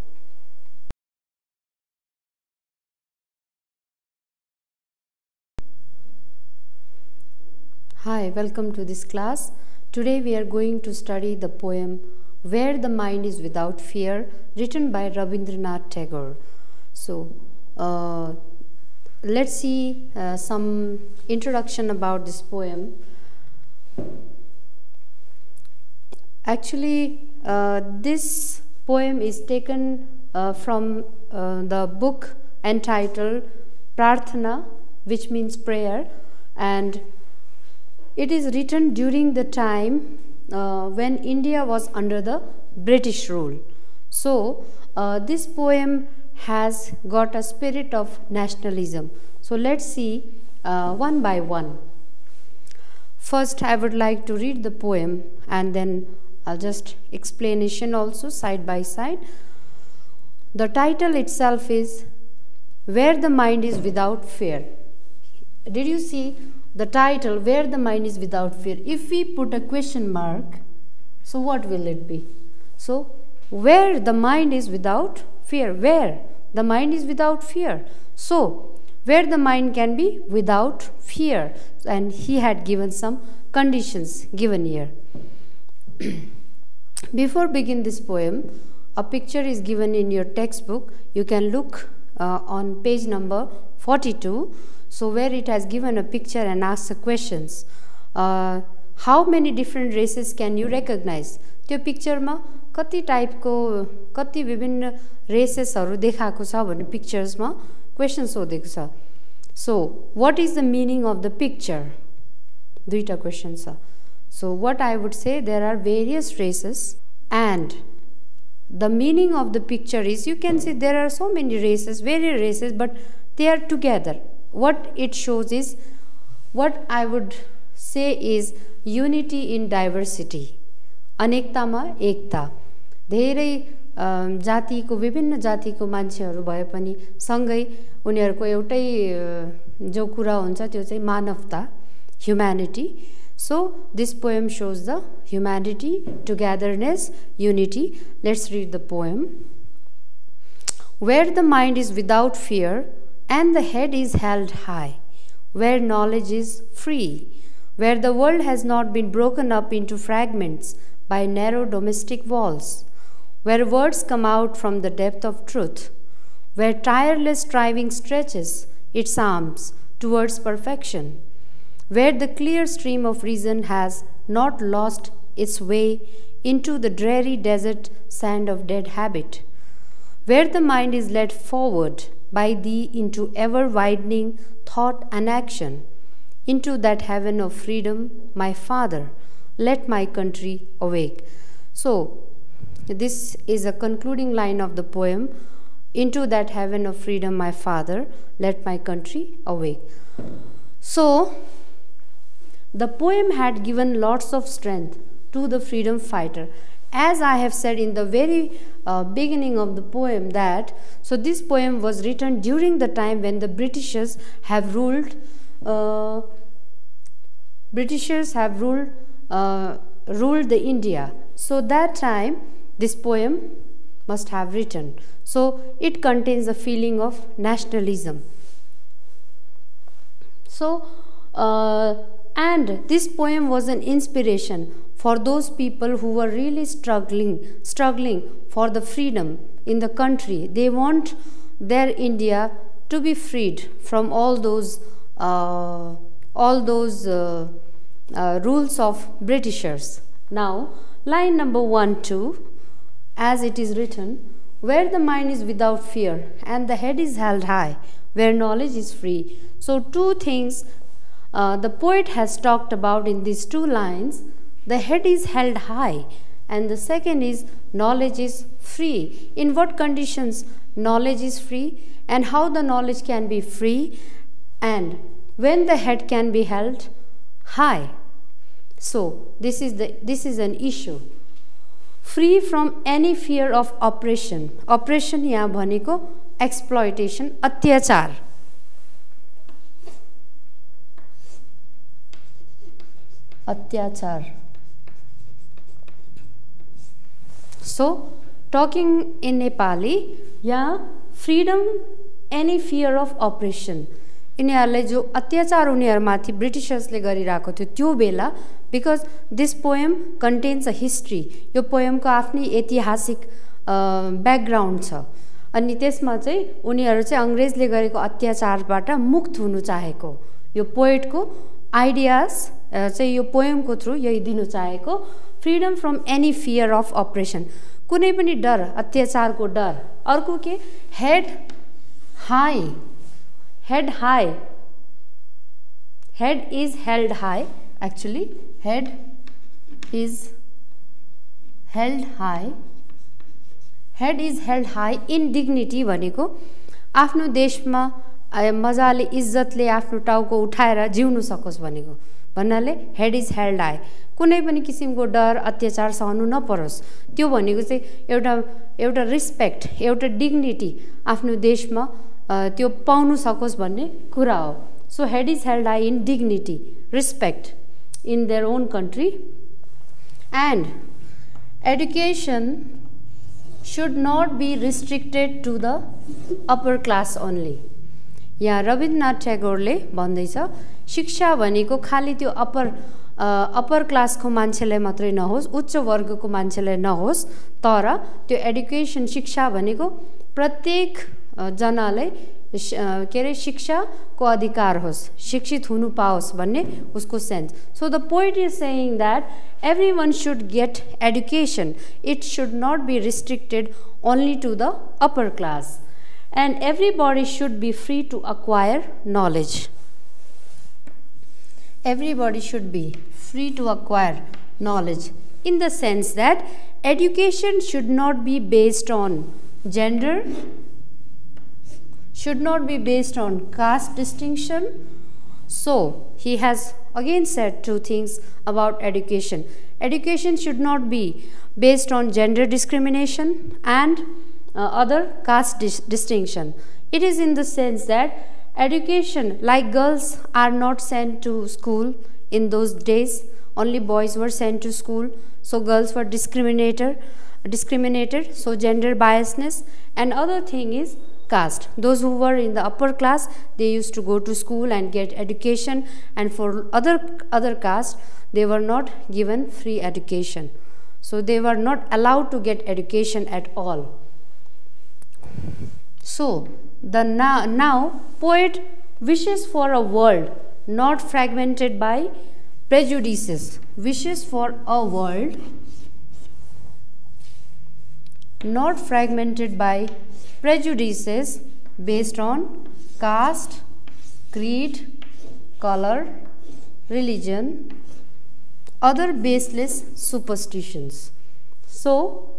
Hi, welcome to this class. Today we are going to study the poem Where the Mind is Without Fear, written by Rabindranath Tagore. So let's see some introduction about this poem. Actually, this poem is taken from the book entitled Prarthana, which means prayer, and it is written during the time when India was under the British rule. So this poem has got a spirit of nationalism. So let's see one by one. First, I would like to read the poem and then I'll just explanation also side by side. The title itself is Where the Mind is Without Fear. Did you see the title, Where the Mind is Without Fear? If we put a question mark, so what will it be? So, where the mind is without fear. Where the mind is without fear. So, where the mind can be without fear. And he had given some conditions given here. Before begin this poem, a picture is given in your textbook. You can look on page number 42. So where it has given a picture and asked the questions. How many different races can you recognize? त्यो पिक्चरमा कति टाइपको कति विभिन्न रेसेसहरु देखाएको छ भन्ने पिक्चर्समा question सोधेको छ. So what is the meaning of the picture? दुईटा क्वेशन छ. So what I would say, there are various races and the meaning of the picture is, you can see there are so many races, various races, but they are together. What it shows is, what I would say is unity in diversity. अनेकतामा एकता. धेरै जातिको विभिन्न जातिको मान्छेहरू भए पनि सँगै उनीहरूको एउटै जो कुरा हुन्छ त्यो चाहिँ मानवता, humanity. So this poem shows the humanity, togetherness, unity. Let's read the poem. Where the mind is without fear and the head is held high, where knowledge is free, where the world has not been broken up into fragments by narrow domestic walls, where words come out from the depth of truth, where tireless striving stretches its arms towards perfection, where the clear stream of reason has not lost its way into the dreary desert sand of dead habit, where the mind is led forward by thee into ever-widening thought and action, into that heaven of freedom, my Father, let my country awake. So, this is a concluding line of the poem, into that heaven of freedom, my Father, let my country awake. So, the poem had given lots of strength to the freedom fighter. As I have said in the very beginning of the poem that, so this poem was written during the time when the Britishers have ruled ruled the India. So that time this poem must have written. So it contains a feeling of nationalism. So and this poem was an inspiration for those people who were really struggling for the freedom in the country. They want their India to be freed from all those rules of Britishers. Now, line number 1, 2, as it is written, where the mind is without fear and the head is held high, where knowledge is free. So, two things the poet has talked about in these two lines. The head is held high and the second is knowledge is free. In what conditions knowledge is free and how the knowledge can be free and when the head can be held high. So this is an issue. Free from any fear of oppression. Oppression यहाँ भनेको exploitation, अत्याचार. अत्याचार. So, talking in Nepali, yeah, freedom, any fear of oppression. यिनीहरूले जो अत्याचार उनीहरूमाथि ब्रिटिशर्सले गरिरहेको थियो त्यो बेला, because this poem contains a history. यो पोएमको आफ्नै ऐतिहासिक ब्याकग्राउन्ड छ अनि त्यसमा चाहिँ उनीहरू चाहिँ अंग्रेजले गरेको अत्याचारबाट मुक्त हुनु चाहेको. यो पोएटको आइडियाज चाहिँ यो पोएमको थ्रु यही दिनु चाहेको. Freedom from any fear of operation, कुनै पनि डर, अत्याचारको डर. अर्को के, head high, head high, head is held high. Actually head is held high, head is held high in dignity भनेको आफ्नो देशमा मजाले इज्जतले आफ्नो टाउको उठाएर जिउनु सकोस् भनेको भन्नाले हेड इज हेल्ड हाई. कुनै पनि किसिमको डर अत्याचार सहनु नपरोस्, त्यो भनेको चाहिँ एउटा रिस्पेक्ट, एउटा डिग्निटी आफ्नो देशमा त्यो पाउनु सकोस् भन्ने कुरा हो. So head is held high in dignity, respect in their own country. End education should not be restricted to the upper class only. यहाँ रविन्द्रनाथ ट्यागोरले भन्दैछ शिक्षा भनेको खाली त्यो अप्पर क्लासको मान्छेलाई मात्रै नहोस्, उच्च वर्गको मान्छेलाई नहोस्, तर त्यो एडुकेसन शिक्षा भनेको प्रत्येक जनालाई के अरे शिक्षाको अधिकार होस्, शिक्षित हुनु पाओस् भन्ने उसको sense. So the poet is saying that everyone should get education. It should not be restricted only to the upper class. And everybody should be free to acquire knowledge. Everybody should be free to acquire knowledge in the sense that education should not be based on gender, should not be based on caste distinction, So he has again said two things about education. Education should not be based on gender discrimination and other caste distinction. It is in the sense that education, like girls are not sent to school in those days, only boys were sent to school, so girls were discriminated, so gender biasness. And other thing is caste. Those who were in the upper class, they used to go to school and get education, and for other caste, they were not given free education. So they were not allowed to get education at all. So the now poet wishes for a world not fragmented by prejudices, wishes for a world not fragmented by prejudices based on caste, creed, color, religion, other baseless superstitions. So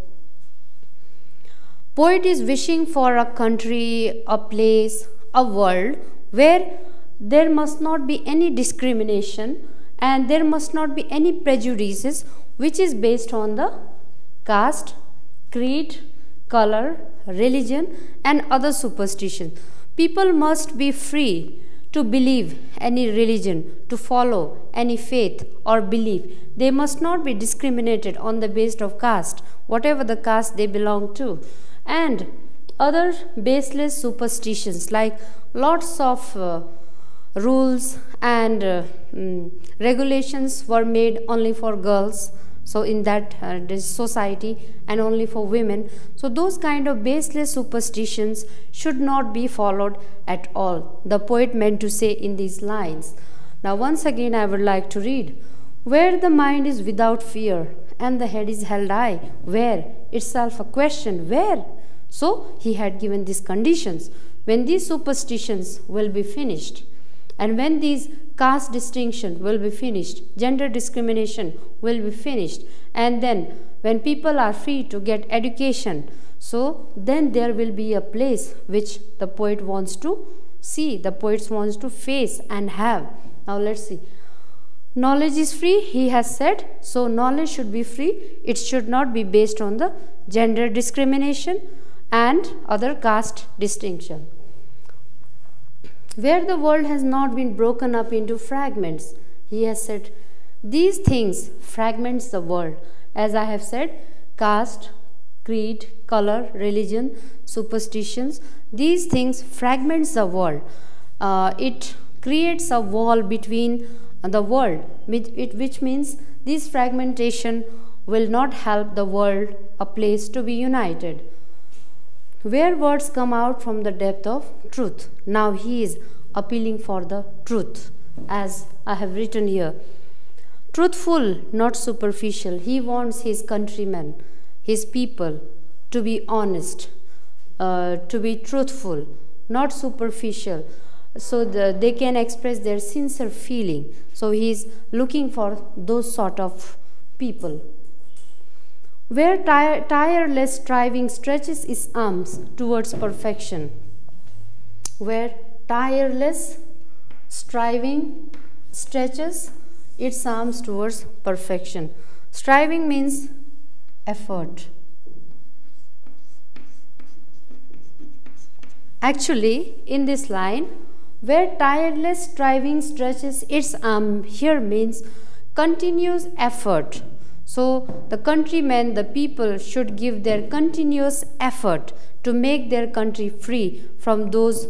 poet is wishing for a country, a place, a world where there must not be any discrimination and there must not be any prejudices which is based on the caste, creed, color, religion and other superstitions. People must be free to believe any religion, to follow any faith or belief. They must not be discriminated on the basis of caste, whatever the caste they belong to. And other baseless superstitions, like lots of rules and regulations were made only for girls, so in that society, and only for women. So those kind of baseless superstitions should not be followed at all, the poet meant to say in these lines. Now once again I would like to read. Where the mind is without fear and the head is held high, where itself a question, where? So he had given these conditions. When these superstitions will be finished, and when these caste distinction will be finished, gender discrimination will be finished, and then when people are free to get education, so then there will be a place which the poet wants to see, the poet wants to face and have. Now let's see. Knowledge is free, he has said, so knowledge should be free. It should not be based on the gender discrimination and other caste distinction. Where the world has not been broken up into fragments, he has said, these things fragments the world. As I have said, caste, creed, color, religion, superstitions, these things fragments the world. It creates a wall between the world, which means this fragmentation will not help the world, a place to be united. Where words come out from the depth of truth. Now he is appealing for the truth, as I have written here. Truthful, not superficial. He wants his countrymen, his people, to be honest, to be truthful, not superficial, so they can express their sincere feeling. So he is looking for those sort of people. Where tireless striving stretches its arms towards perfection. Where tireless striving stretches its arms towards perfection. Striving means effort. Actually, in this line, where tireless striving stretches its arm, here means continuous effort. So the countrymen, the people should give their continuous effort to make their country free from those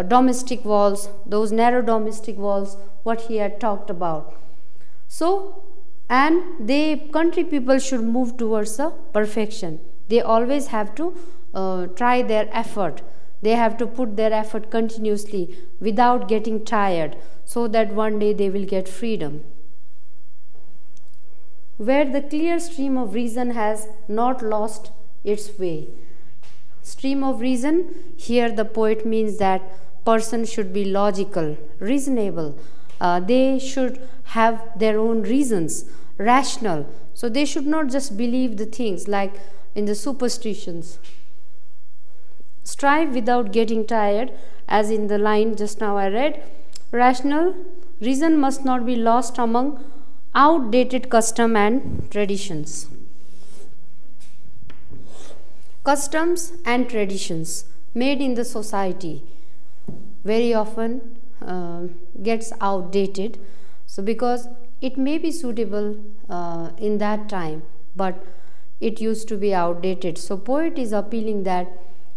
domestic walls, those narrow domestic walls, what he had talked about. So, and the country people should move towards the perfection. They always have to try their effort. They have to put their effort continuously without getting tired, so that one day they will get freedom. Where the clear stream of reason has not lost its way. Stream of reason, here the poet means that person should be logical, reasonable. They should have their own reasons, rational. So they should not just believe the things like in the superstitions. strive without getting tired, as in the line just now I read. Rational reason must not be lost among outdated custom and traditions. Customs and traditions made in the society very often gets outdated. So because it may be suitable in that time, but it used to be outdated. So poet is appealing that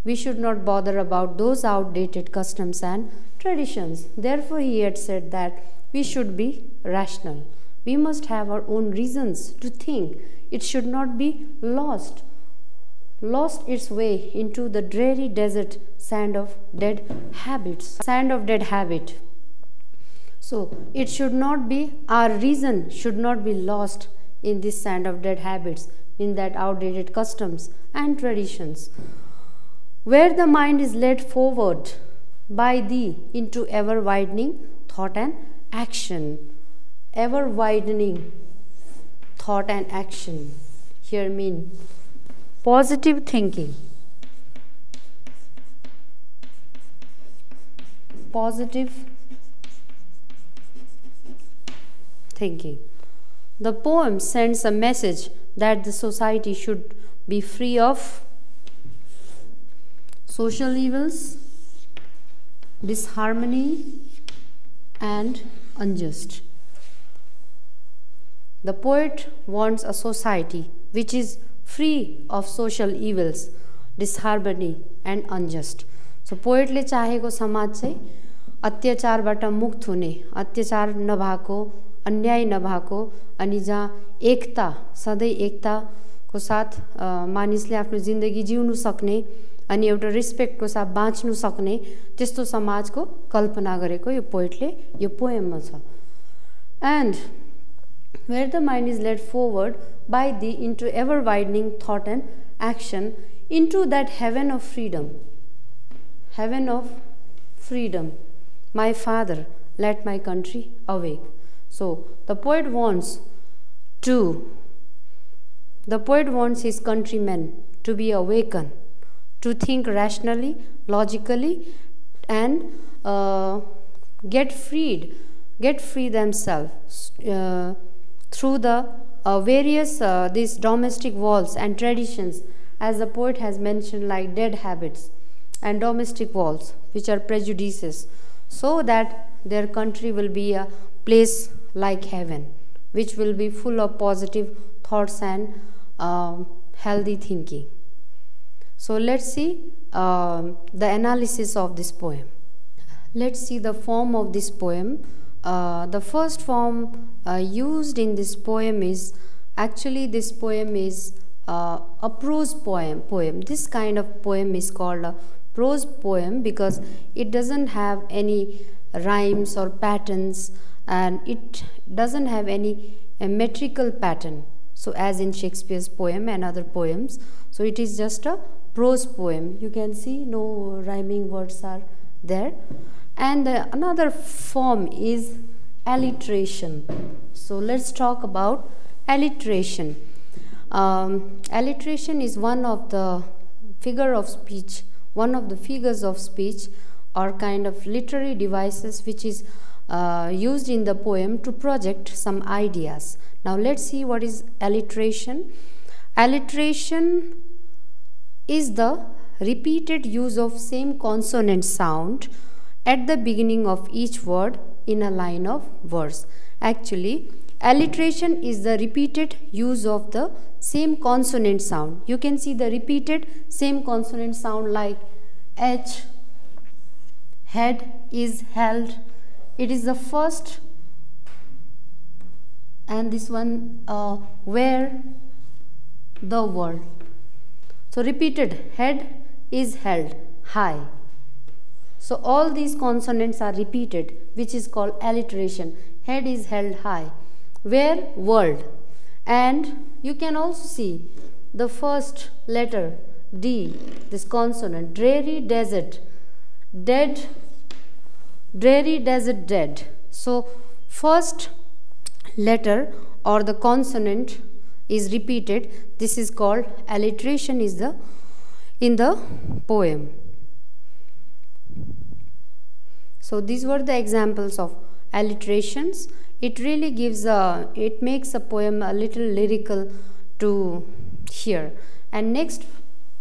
we should not bother about those outdated customs and traditions. Therefore he had said that we should be rational. We must have our own reasons to think. It should not be lost its way into the dreary desert sand of dead habits. So it should not be, our reason should not be lost in this sand of dead habits, in that outdated customs and traditions. Where the mind is led forward by thee into ever widening thought and action. Ever widening thought and action here mean positive thinking. Positive thinking. The poem sends a message that the society should be free of social evils, disharmony, and unjust. The poet wants a society which is free of social evils, disharmony, and unjust. So poet ले चाहेको समाज चाहिँ अत्याचारबाट मुक्त हुने, अत्याचार नभएको, अन्याय नभएको, अनि जहाँ एकता, सधैँ एकताको साथ मानिसले आफ्नो जिन्दगी जिउनु सक्ने, अनि एउटा रेस्पेक्टको साथ बाँच्नु सक्ने त्यस्तो समाजको कल्पना गरेको यो पोएटले यो पोएममा छ. And where the mind is led forward by thee into ever widening thought and action, into that heaven of freedom. Heaven of freedom. My father, let my country awake. So the poet wants his countrymen to be awakened, to think rationally, logically, and get free themselves through the various these domestic walls and traditions, as the poet has mentioned, like dead habits and domestic walls, which are prejudices, so that their country will be a place like heaven, which will be full of positive thoughts and healthy thinking. So let's see the analysis of this poem. Let's see the form of this poem. The first form used in this poem is, actually this poem is a prose poem. This kind of poem is called a prose poem because it doesn't have any rhymes or patterns, and it doesn't have any metrical pattern, so as in Shakespeare's poem and other poems. So it is just a prose poem. You can see no rhyming words are there. And another form is alliteration. So let's talk about alliteration. Alliteration is one of the figures of speech or kind of literary devices which is used in the poem to project some ideas. Now let's see what is alliteration. Alliteration is the repeated use of same consonant sound at the beginning of each word in a line of verse. Actually, alliteration is the repeated use of the same consonant sound. You can see the repeated same consonant sound like H, head is held. It is the first, and this one where, the word. So repeated, head is held, high. So all these consonants are repeated, which is called alliteration. Head is held high. Where, world. And you can also see the first letter D, this consonant, dreary desert, dead, dreary desert, dead. So first letter or the consonant is repeated. This is called alliteration in the poem. So these were the examples of alliterations. It really gives it makes a poem a little lyrical to hear. And next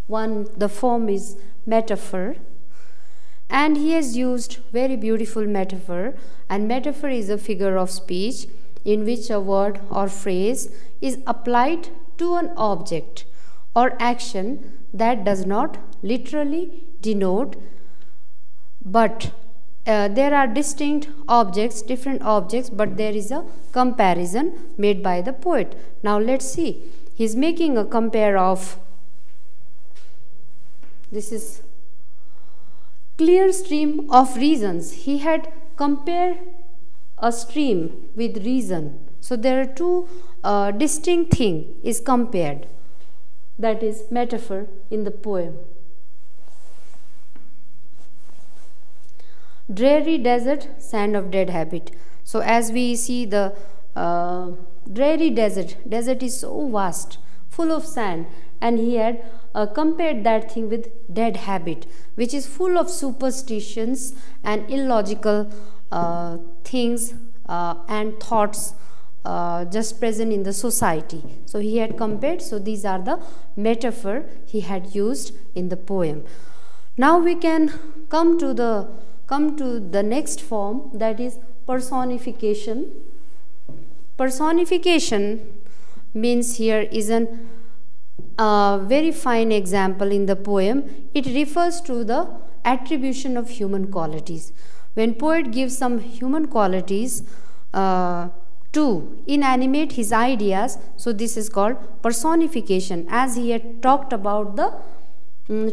one, the form is metaphor, and he has used very beautiful metaphor. And metaphor is a figure of speech in which a word or phrase is applied to an object or action that does not literally denote, but there are distinct objects, different objects, but there is a comparison made by the poet. Now let's see. He is making a compare of, this is clear stream of reasons. He had compared a stream with reason. So there are two distinct things is compared. That is metaphor in the poem. Dreary desert, sand of dead habit. So as we see the dreary desert is so vast, full of sand, and he had compared that thing with dead habit, which is full of superstitions and illogical things and thoughts just present in the society. So he had compared. So these are the metaphor he had used in the poem. Now we can come to the next form, that is personification. Personification means here is an very fine example in the poem. It refers to the attribution of human qualities. When poet gives some human qualities to inanimate his ideas, so this is called personification. As he had talked about, the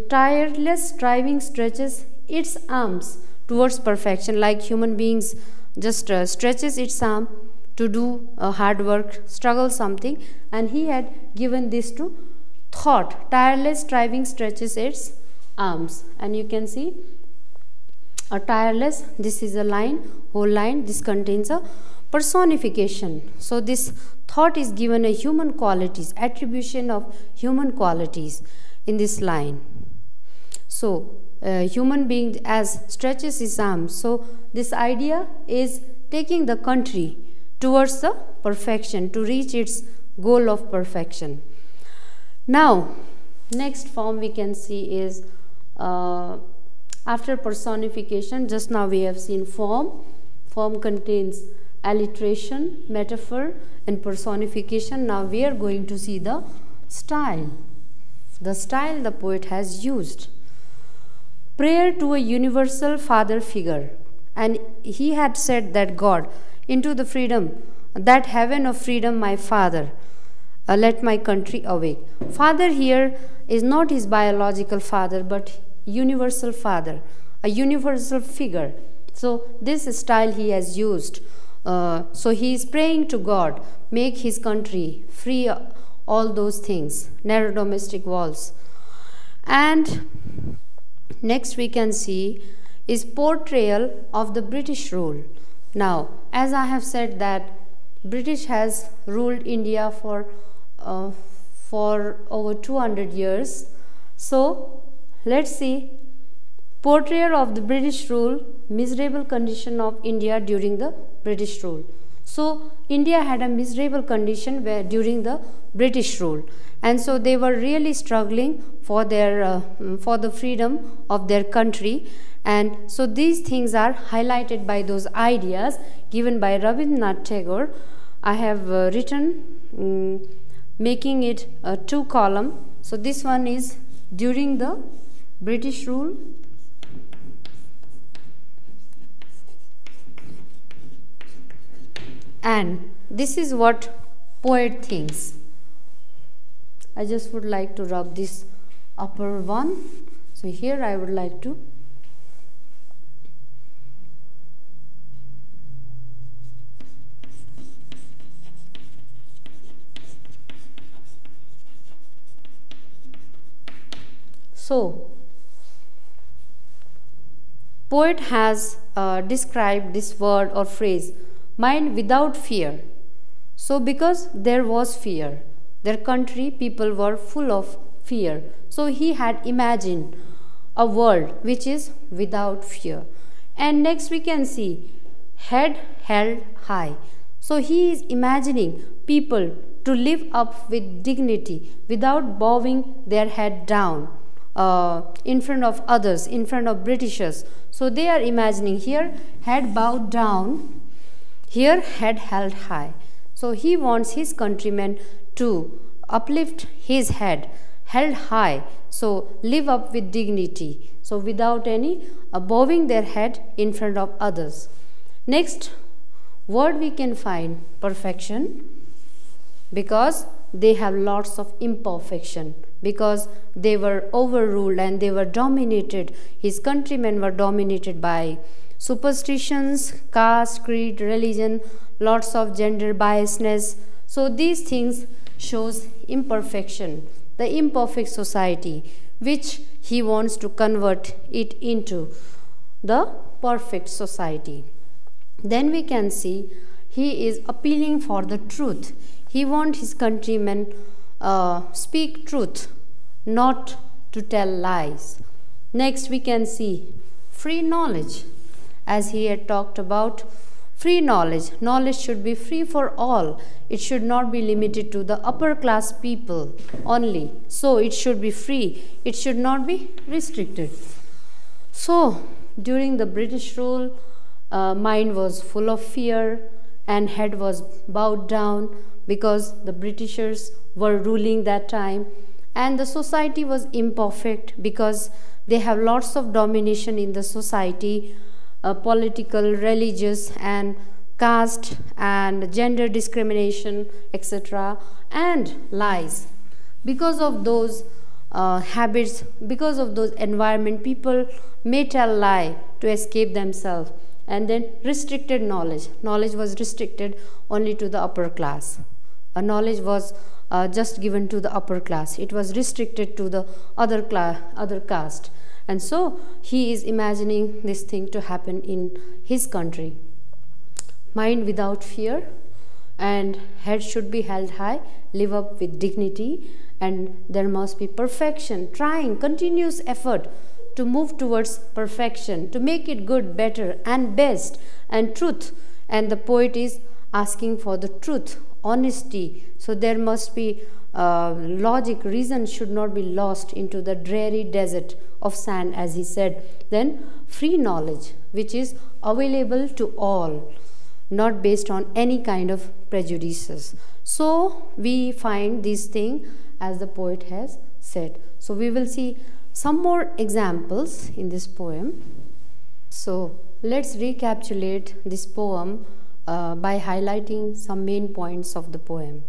tireless striving stretches its arms towards perfection, like human beings just stretches its arm to do hard work, struggle something, and he had given this to thought. Tireless striving stretches its arms, and you can see a tireless, this is a line, whole line, this contains a personification. So this thought is given a human qualities, attribution of human qualities in this line. So human being as stretches his arms. So this idea is taking the country towards the perfection, to reach its goal of perfection. Now next form we can see is after personification. Just now we have seen form. Form contains alliteration, metaphor, and personification. Now we are going to see the style. The style the poet has used. Prayer to a universal father figure, and he had said that God, into the freedom, that heaven of freedom, my father, let my country awake. Father here is not his biological father, but universal father, a universal figure. So this style he has used. So he is praying to God, make his country free, all those things, narrow domestic walls. And next we can see is portrayal of the British rule. Now, as I have said that British has ruled India for over 200 years. So let's see portrayal of the British rule, miserable condition of India during the British rule. So India had a miserable condition during the British rule, and so they were really struggling for their for the freedom of their country. And so these things are highlighted by those ideas given by Rabindranath Tagore. I have written making it a 2-column. So this one is during the British rule, and this is what poet thinks. I just would like to rub this upper one. So here I would like to poet has described this word or phrase, mind without fear. So because there was fear, their country people were full of fear. So he had imagined a world which is without fear. And next we can see head held high. So he is imagining people to live up with dignity without bowing their head down in front of others, in front of Britishers. So they are imagining here head bowed down, here head held high. So he wants his countrymen to uplift his head held high, so live up with dignity, so without any bowing their head in front of others. Next word we can find perfection, because they have lots of imperfection, because they were overruled and they were dominated, his countrymen were dominated by superstitions, caste, creed, religion, lots of gender biasness. So these things shows imperfection, the imperfect society, which he wants to convert it into the perfect society. Then we can see he is appealing for the truth. He wants his countrymen speak truth, not to tell lies. Next we can see free knowledge. As he had talked about free knowledge, knowledge should be free for all. It should not be limited to the upper class people only. So it should be free. It should not be restricted. So during the British rule, mind was full of fear and head was bowed down, because the Britishers were ruling that time, and the society was imperfect because they have lots of domination in the society, political, religious, and caste and gender discrimination, etc., and lies. Because of those habits, because of those environment, people may tell lie to escape themselves. And then restricted knowledge. Knowledge was restricted only to the upper class. Knowledge was just given to the upper class. It was restricted to the other caste. And so he is imagining this thing to happen in his country. Mind without fear, and head should be held high, live up with dignity, and there must be perfection, trying, continuous effort to move towards perfection, to make it good, better, and best, and truth. And the poet is asking for the truth, honesty. So there must be logic, reason should not be lost into the dreary desert of sand, as he said. Then free knowledge, which is available to all, not based on any kind of prejudices. So we find this thing as the poet has said. So we will see some more examples in this poem. So let's recapitulate this poem by highlighting some main points of the poem.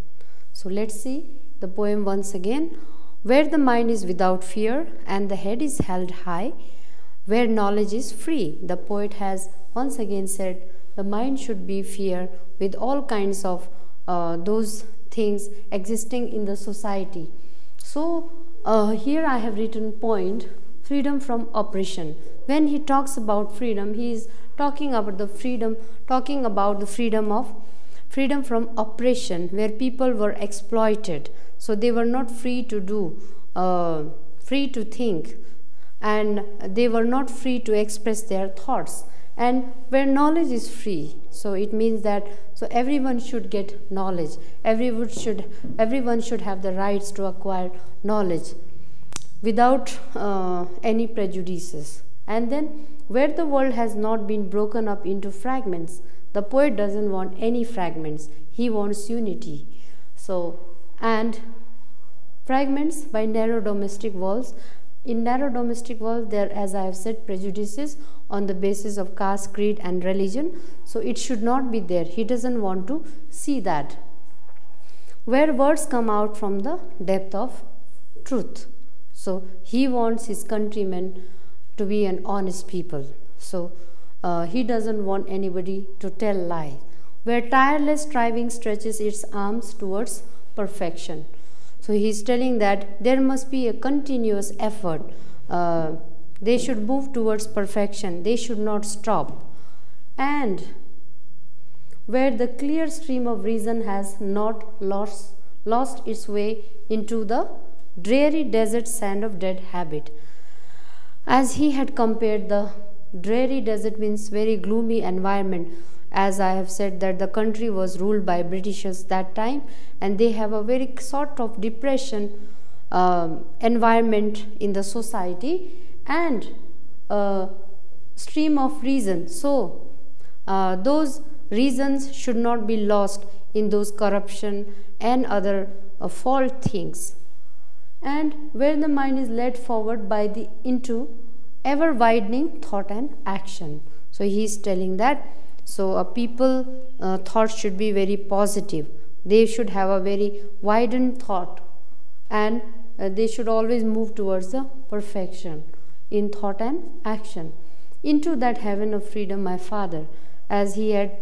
So let's see the poem once again. Where the mind is without fear and the head is held high, where knowledge is free, the poet has once again said the mind should be fear with all kinds of those things existing in the society. So here I have written point, freedom from oppression. When he talks about freedom, he is talking about the freedom from oppression, where people were exploited. So they were not free to do, free to think, and they were not free to express their thoughts. And where knowledge is free, so it means that so everyone should get knowledge. Everyone should have the rights to acquire knowledge without any prejudices. And then where the world has not been broken up into fragments, the poet doesn't want any fragments. He wants unity. So, and fragments by narrow domestic walls. In narrow domestic walls, there, as I have said, prejudices on the basis of caste, creed, and religion. So it should not be there. He doesn't want to see that. Where words come out from the depth of truth. So he wants his countrymen to be an honest people. So he doesn't want anybody to tell lies. Where tireless striving stretches its arms towards perfection. So he is telling that there must be a continuous effort. They should move towards perfection. They should not stop. And where the clear stream of reason has not lost its way into the dreary desert sand of dead habit. As he had compared the dreary desert means very gloomy environment. As I have said that the country was ruled by Britishers that time, and they have a very sort of depression environment in the society, and a stream of reason. So those reasons should not be lost in those corruption and other fault things. And where the mind is led forward by the into ever widening thought and action. So he is telling that, so a people thought should be very positive. They should have a very widened thought, and they should always move towards the perfection in thought and action. Into that heaven of freedom, my Father, as he had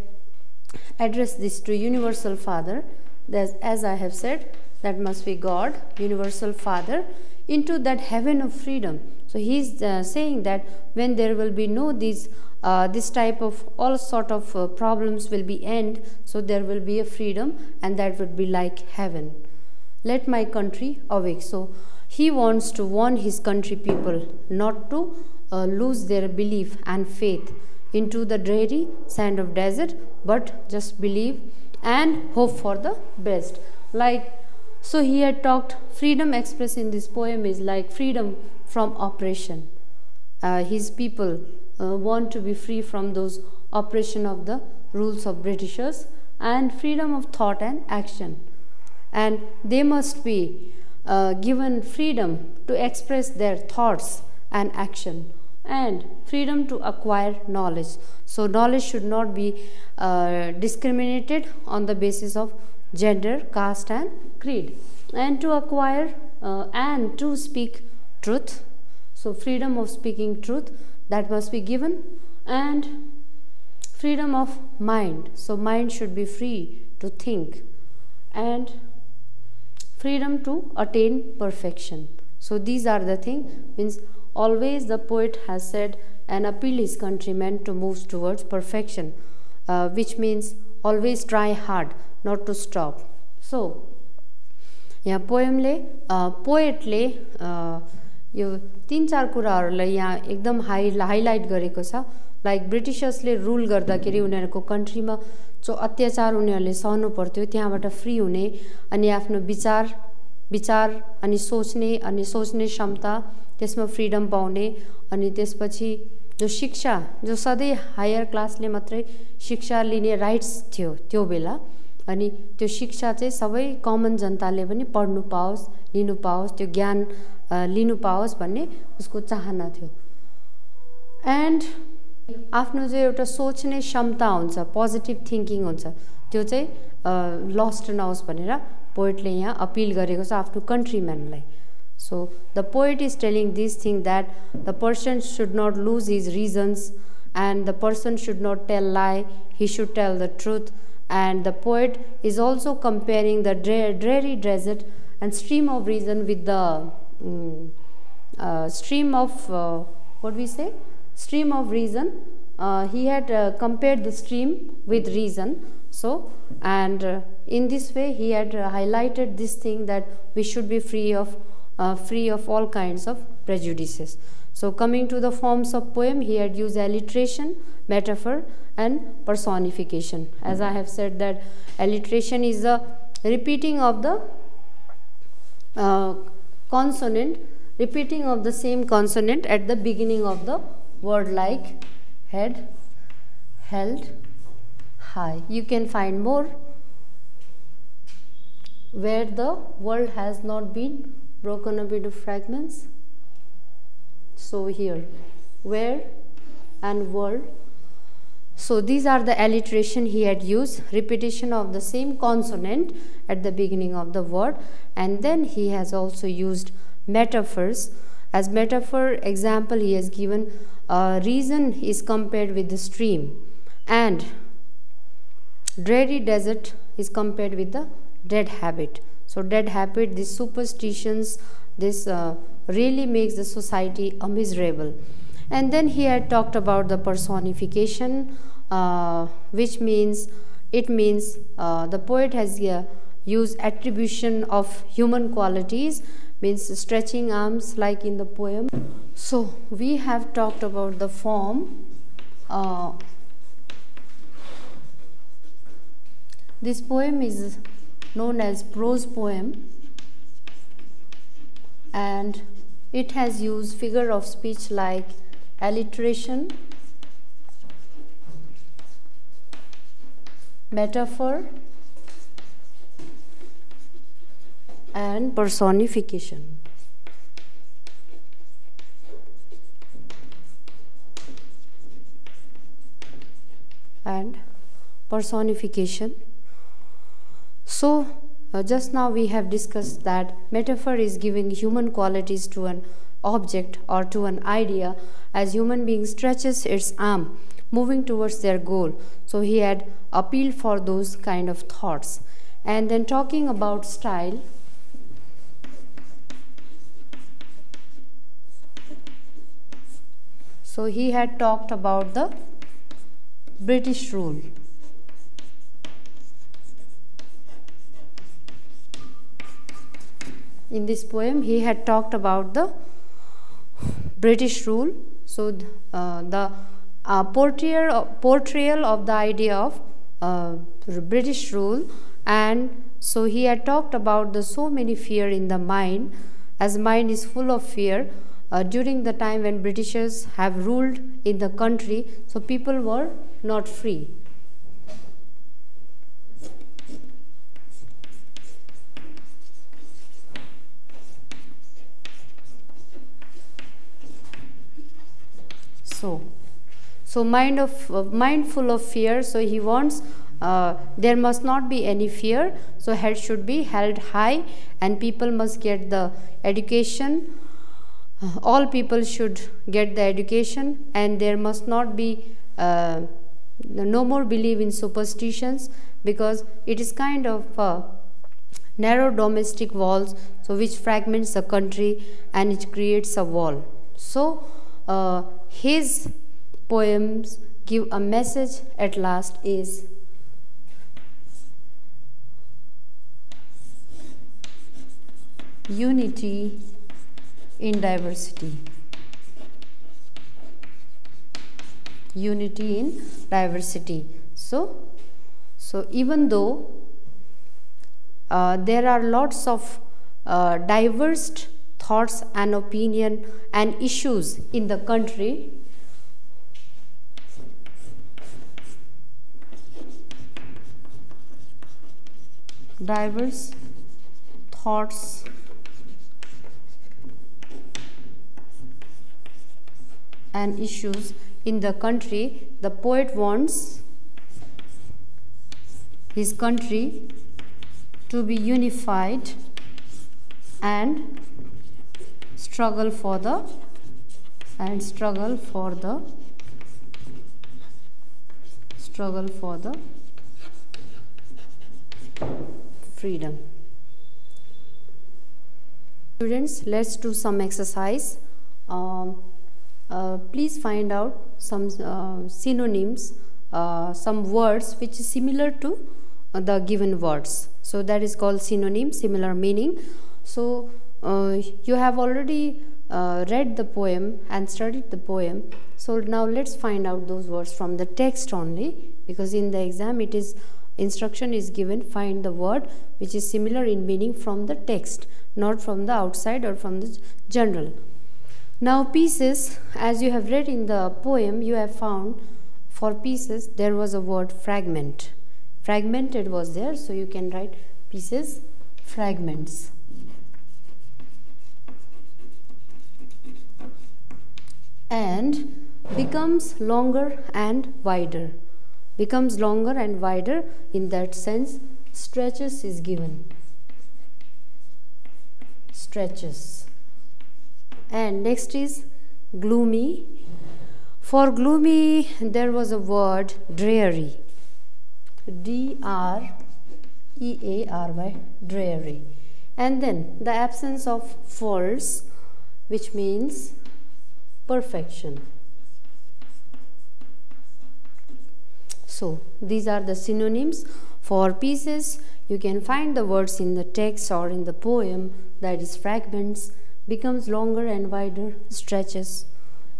addressed this to Universal Father, as I have said, that must be God, Universal Father, into that heaven of freedom. So he is saying that when there will be no this type of all sort of problems will be end, so there will be a freedom, and that would be like heaven. Let my country awake. So he wants to warn his country people not to lose their belief and faith into the dreary sand of desert, but just believe and hope for the best. Like, so he had talked, freedom expressed in this poem is like freedom from oppression. His people want to be free from those oppression of the rules of Britishers, and freedom of thought and action. And they must be given freedom to express their thoughts and action, and freedom to acquire knowledge. So knowledge should not be discriminated on the basis of gender, caste and creed, and to acquire and to speak truth. So freedom of speaking truth, that must be given, and freedom of mind. So mind should be free to think, and freedom to attain perfection. So these are the things. Means always the poet has said and appeal his countrymen to move towards perfection, which means always try hard, not to stop. So यहाँ पोएमले पोएटले यो तीन चार कुराहरूलाई यहाँ एकदम highlight गरेको छ. Like ब्रिटिशर्सले rule गर्दाखेरि उनीहरूको कन्ट्रीमा जो अत्याचार उनीहरूले सहनु पर्थ्यो त्यहाँबाट फ्री हुने, अनि आफ्नो विचार अनि सोच्ने क्षमता, त्यसमा फ्रिडम पाउने, अनि त्यसपछि जो शिक्षा, जो सधैँ हायर क्लासले मात्रै शिक्षा लिने राइट्स थियो त्यो बेला, अनि त्यो शिक्षा चाहिँ सबै कमन जनताले पनि पढ्नु पाओस्, लिनु पाओस्, त्यो ज्ञान लिनु पाओस् भन्ने उसको चाहना थियो. एन्ड आफ्नो जो एउटा सोच्ने क्षमता हुन्छ, पोजिटिभ थिङ्किङ हुन्छ, त्यो चाहिँ लस्ट नहोस् भनेर पोएटले यहाँ अपिल गरेको छ आफ्नो कन्ट्रीम्यानलाई. So the poet is telling this thing, that the person should not lose his reasons, and the person should not tell lie, he should tell the truth. And the poet is also comparing the dreary desert and stream of reason with the stream of what we say, stream of reason. He had compared the stream with reason. So, and in this way he had highlighted this thing, that we should be free of all kinds of prejudices. So coming to the forms of poem, he had used alliteration, metaphor and personification. As I have said that alliteration is the repeating of the consonant, repeating of the same consonant at the beginning of the word, like head, held, high. You can find more where the word has not been broken up into fragments. So here, where and world. So these are the alliteration he had used, repetition of the same consonant at the beginning of the word. And then he has also used metaphors. As metaphor example, he has given reason is compared with the stream, and dreary desert is compared with the dead habit. So dead habit, these superstitions, this really makes the society miserable. And then he had talked about the personification, which means, the poet has used attribution of human qualities means stretching arms like in the poem. So we have talked about the form. This poem is known as prose poem, and it has used figure of speech like alliteration, metaphor, and personification. So just now we have discussed that metaphor is giving human qualities to an object or to an idea, as human being stretches its arm moving towards their goal. So he had appealed for those kind of thoughts. And then talking about style, so he had talked about the British rule. In this poem, he had talked about the British rule. So the portrayal of the idea of British rule, and so he had talked about the so many fear in the mind, as mind is full of fear during the time when Britishers have ruled in the country. So people were not free. So mind full of fear. So he wants there must not be any fear. So head should be held high, and people must get the education. All people should get the education, and there must not be no more believe in superstitions, because it is kind of narrow domestic walls, so which fragments the country and it creates a wall. So his poems give a message at last is unity in diversity. Unity in diversity. So even though there are lots of diverse thoughts and opinion and issues in the country, diverse thoughts and issues in the country, the poet wants his country to be unified and struggle for the freedom. Students, let's do some exercise. Please find out some synonyms, some words which is similar to the given words. So that is called synonym, similar meaning. So you have already read the poem and studied the poem. So now let's find out those words from the text only, because in the exam it is instruction is given, find the word which is similar in meaning from the text, not from the outside or from the general. Now pieces, as you have read in the poem, you have found for pieces there was a word fragment. Fragmented was there, so you can write pieces, fragments. And becomes longer and wider. Becomes longer and wider, in that sense stretches is given. Stretches. And next is gloomy. For gloomy there was a word dreary. D-R-E-A-R-Y, dreary. And then the absence of false, which means perfection. So these are the synonyms for pieces. You can find the words in the text or in the poem, that is fragments, becomes longer and wider, stretches,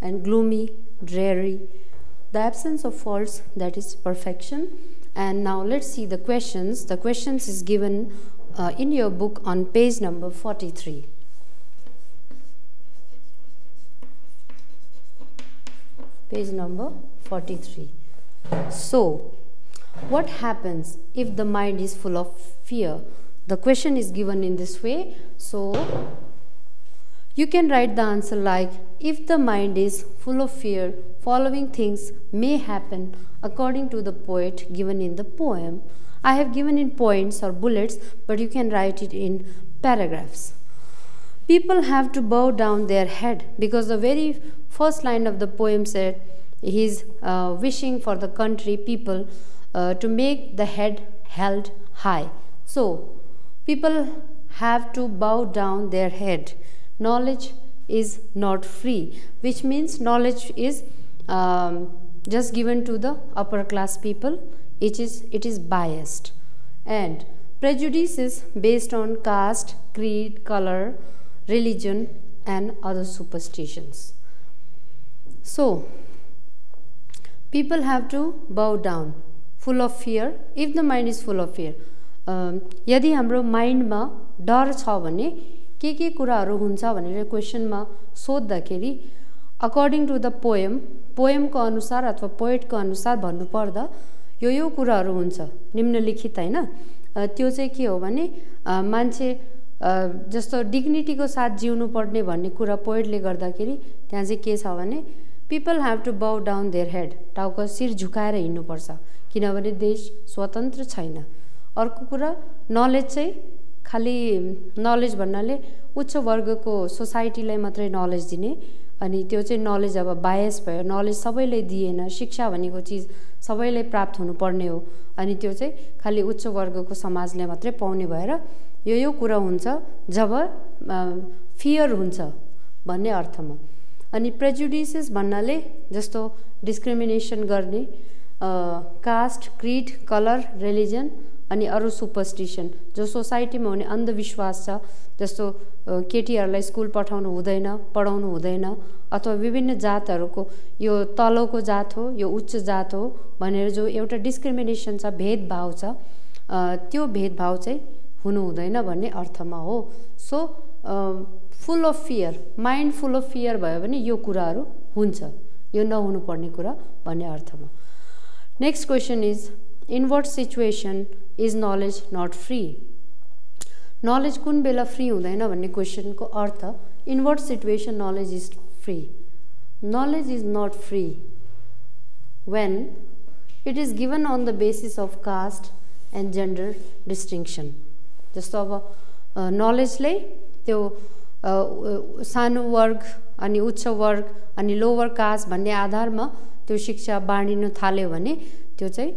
and gloomy, dreary. The absence of faults, that is perfection. And now let's see the questions. The questions is given in your book on page number 43. Page number 43. So, what happens if the mind is full of fear? The question is given in this way. So, you can write the answer like, if the mind is full of fear, following things may happen according to the poet given in the poem. I have given in points or bullets, but you can write it in paragraphs. People have to bow down their head, because the very first line of the poem said he is wishing for the country people to make the head held high. So, people have to bow down their head. Knowledge is not free, which means knowledge is just given to the upper class people. It is biased, and prejudices based on caste, creed, color, religion, and other superstitions. So, people have to bow down, full of fear. If the mind is full of fear, यदि हाम्रो माइन्डमा डर छ भने के कुराहरू हुन्छ भनेर क्वेशनमा सोध्दाखेरि according to the पोएमको अनुसार अथवा पोएटको अनुसार भन्नुपर्दा यो कुराहरू हुन्छ निम्नलिखित हैन। त्यो चाहिँ के हो भने मान्छे जस्तो डिग्निटीको साथ जिउनु पर्ने भन्ने कुरा पोएटले गर्दाखेरि त्यहाँ चाहिँ के छ भने people have to bow down their head, टाउको शिर झुकाएर हिँड्नु पर्छ किनभने देश स्वतन्त्र छैन। अर्को कुरा नलेज चाहिँ खाली नलेज भन्नाले उच्च वर्गको सोसाइटीलाई मात्रै नलेज दिने, अनि त्यो चाहिँ नलेज अब बायस भयो, नलेज सबैले दिएन, शिक्षा भनेको चीज सबैले प्राप्त हुनुपर्ने हो, अनि त्यो चाहिँ खाली उच्च वर्गको समाजले मात्रै पाउने भएर यो कुरा हुन्छ जब फियर हुन्छ भन्ने अर्थमा। अनि प्रेजुडिसेस भन्नाले जस्तो डिस्क्रिमिनेसन गर्ने, कास्ट, क्रीड, कलर, रिलिजन अनि अरु सुपरस्टिसन जो सोसाइटीमा हुने अन्धविश्वास छ, जस्तो केटीहरुलाई स्कुल पठाउनु हुँदैन, पढाउनु हुँदैन, अथवा विभिन्न जातहरुको यो तलको जात हो, यो उच्च जात हो भनेर जो एउटा डिस्क्रिमिनेसन छ, भेदभाव छ, त्यो भेदभाव चाहिँ हुनु हुँदैन भन्ने अर्थमा हो। So full of fear, mind full of fear भयो भने यो कुराहरु हुन्छ, यो नहुनु पर्ने कुरा भन्ने अर्थमा। Next question is in what situation is knowledge not free? Knowledge कुन बेला फ्री हुँदैन भन्ने क्वेशनको अर्थ, in what situation knowledge is free? Knowledge is not free when it is given on the basis of caste and gender distinction. जस्तो अब नलेजले त्यो सानो वर्ग अनि उच्च वर्ग अनि लोवर कास्ट भन्ने आधारमा त्यो शिक्षा बाँडिनु थाल्यो भने त्यो चाहिँ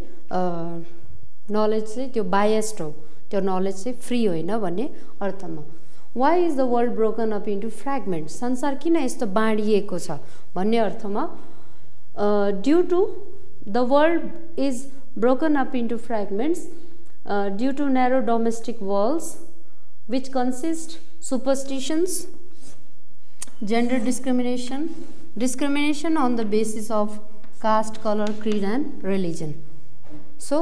नलेज चाहिँ त्यो बायस्ड हो, त्यो नलेज चाहिँ फ्री होइन भन्ने अर्थमा। Why is the world broken up into fragment? संसार किन यस्तो बाँडिएको छ भन्ने अर्थमा, due to the world is broken up into fragments due to narrow domestic walls which consist superstitions, gender discrimination, discrimination on the basis of caste, color, creed and religion. So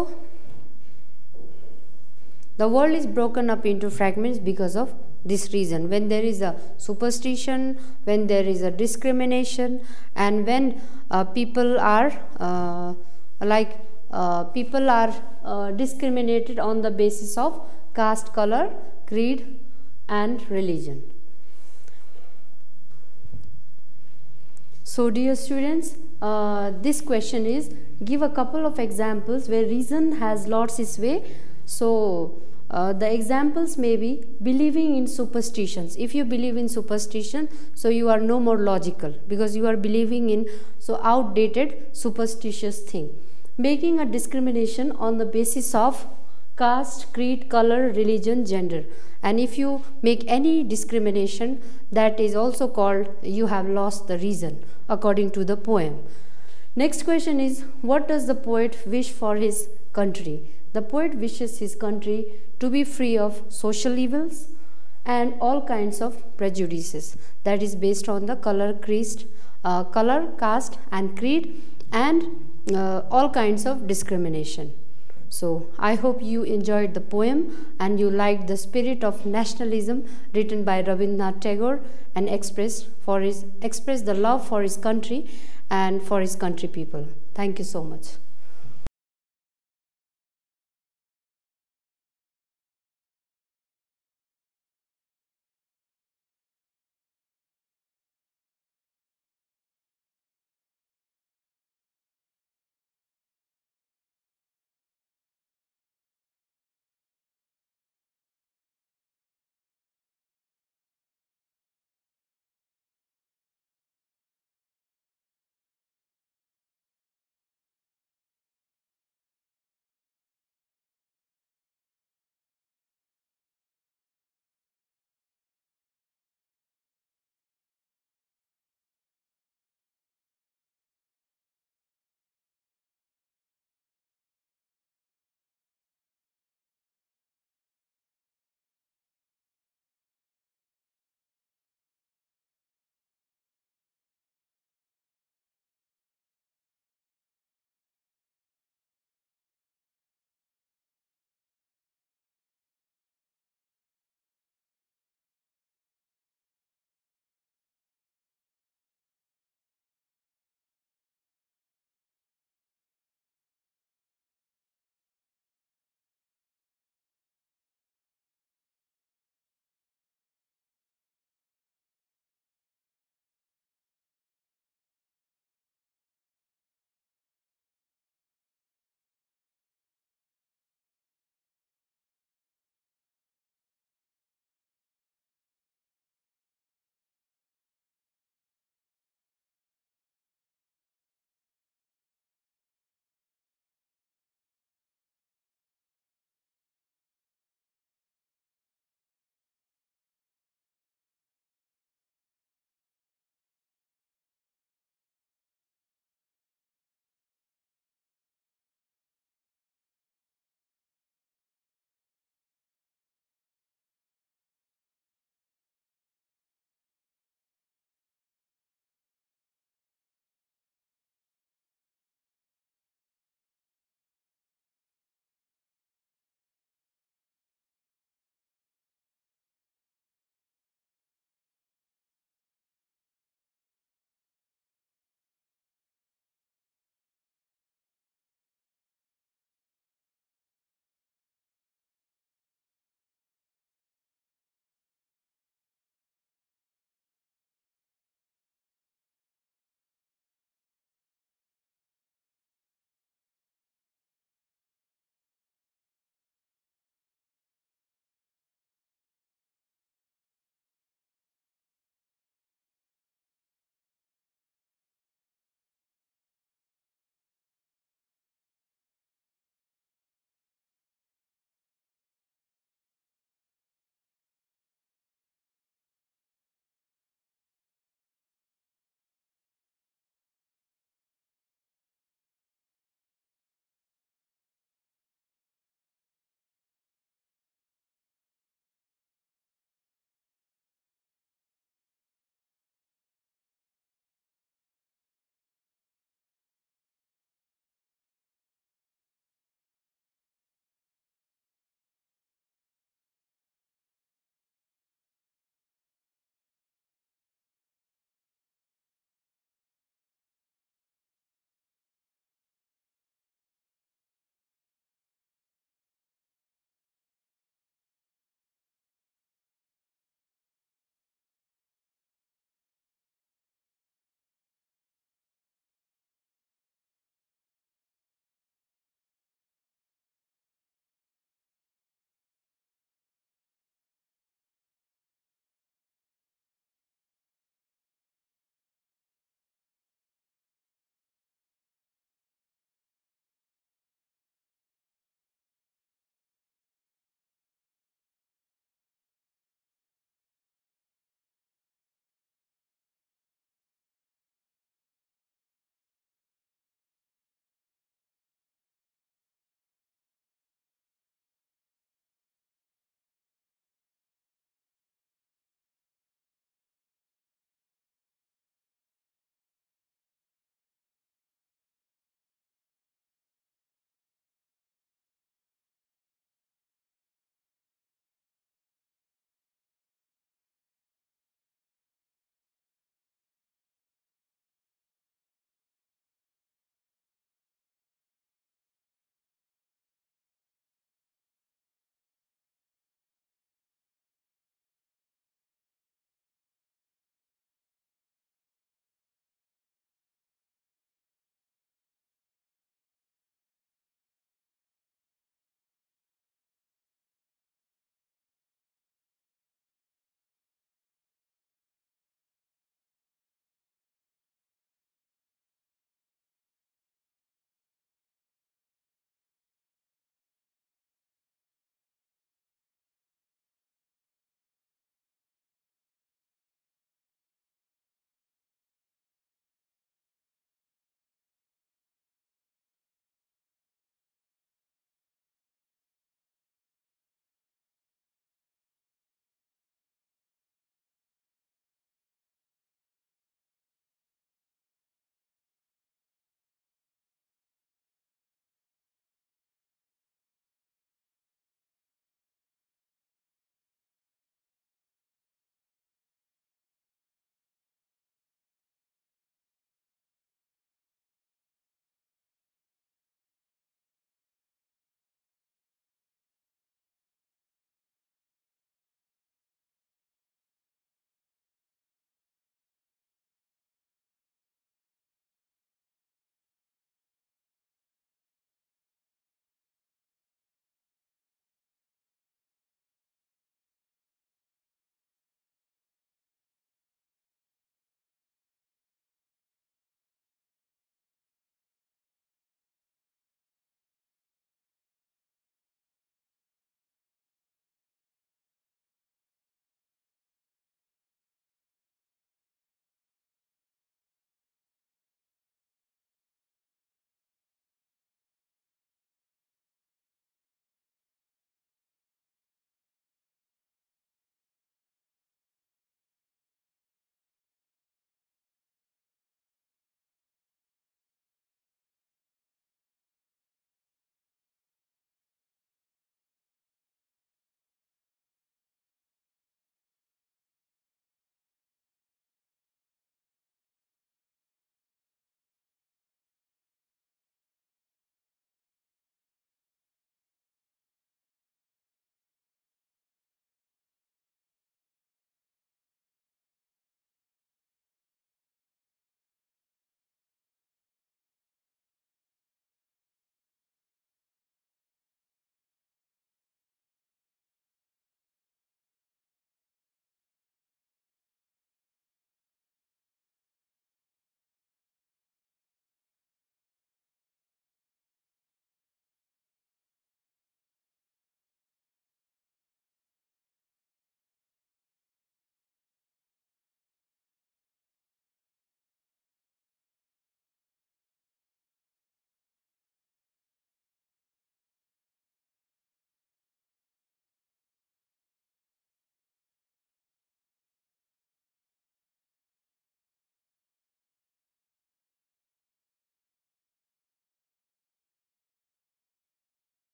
the world is broken up into fragments because of this reason. When there is a superstition, when there is a discrimination, and when people are discriminated on the basis of caste, color, creed and religion. So dear students, this question is, give a couple of examples where reason has lost its way. So the examples may be believing in superstitions. If you believe in superstition, so you are no more logical because you are believing in so outdated superstitious thing. Making a discrimination on the basis of caste, creed, color, religion, gender. And if you make any discrimination, that is also called you have lost the reason according to the poem. Next question is, what does the poet wish for his country? The poet wishes his country to be free of social evils and all kinds of prejudices, that is based on the color, caste and creed, and all kinds of discrimination. So I hope you enjoyed the poem and you liked the spirit of nationalism written by Rabindranath Tagore and expressed the love for his country and for his country people. Thank you so much.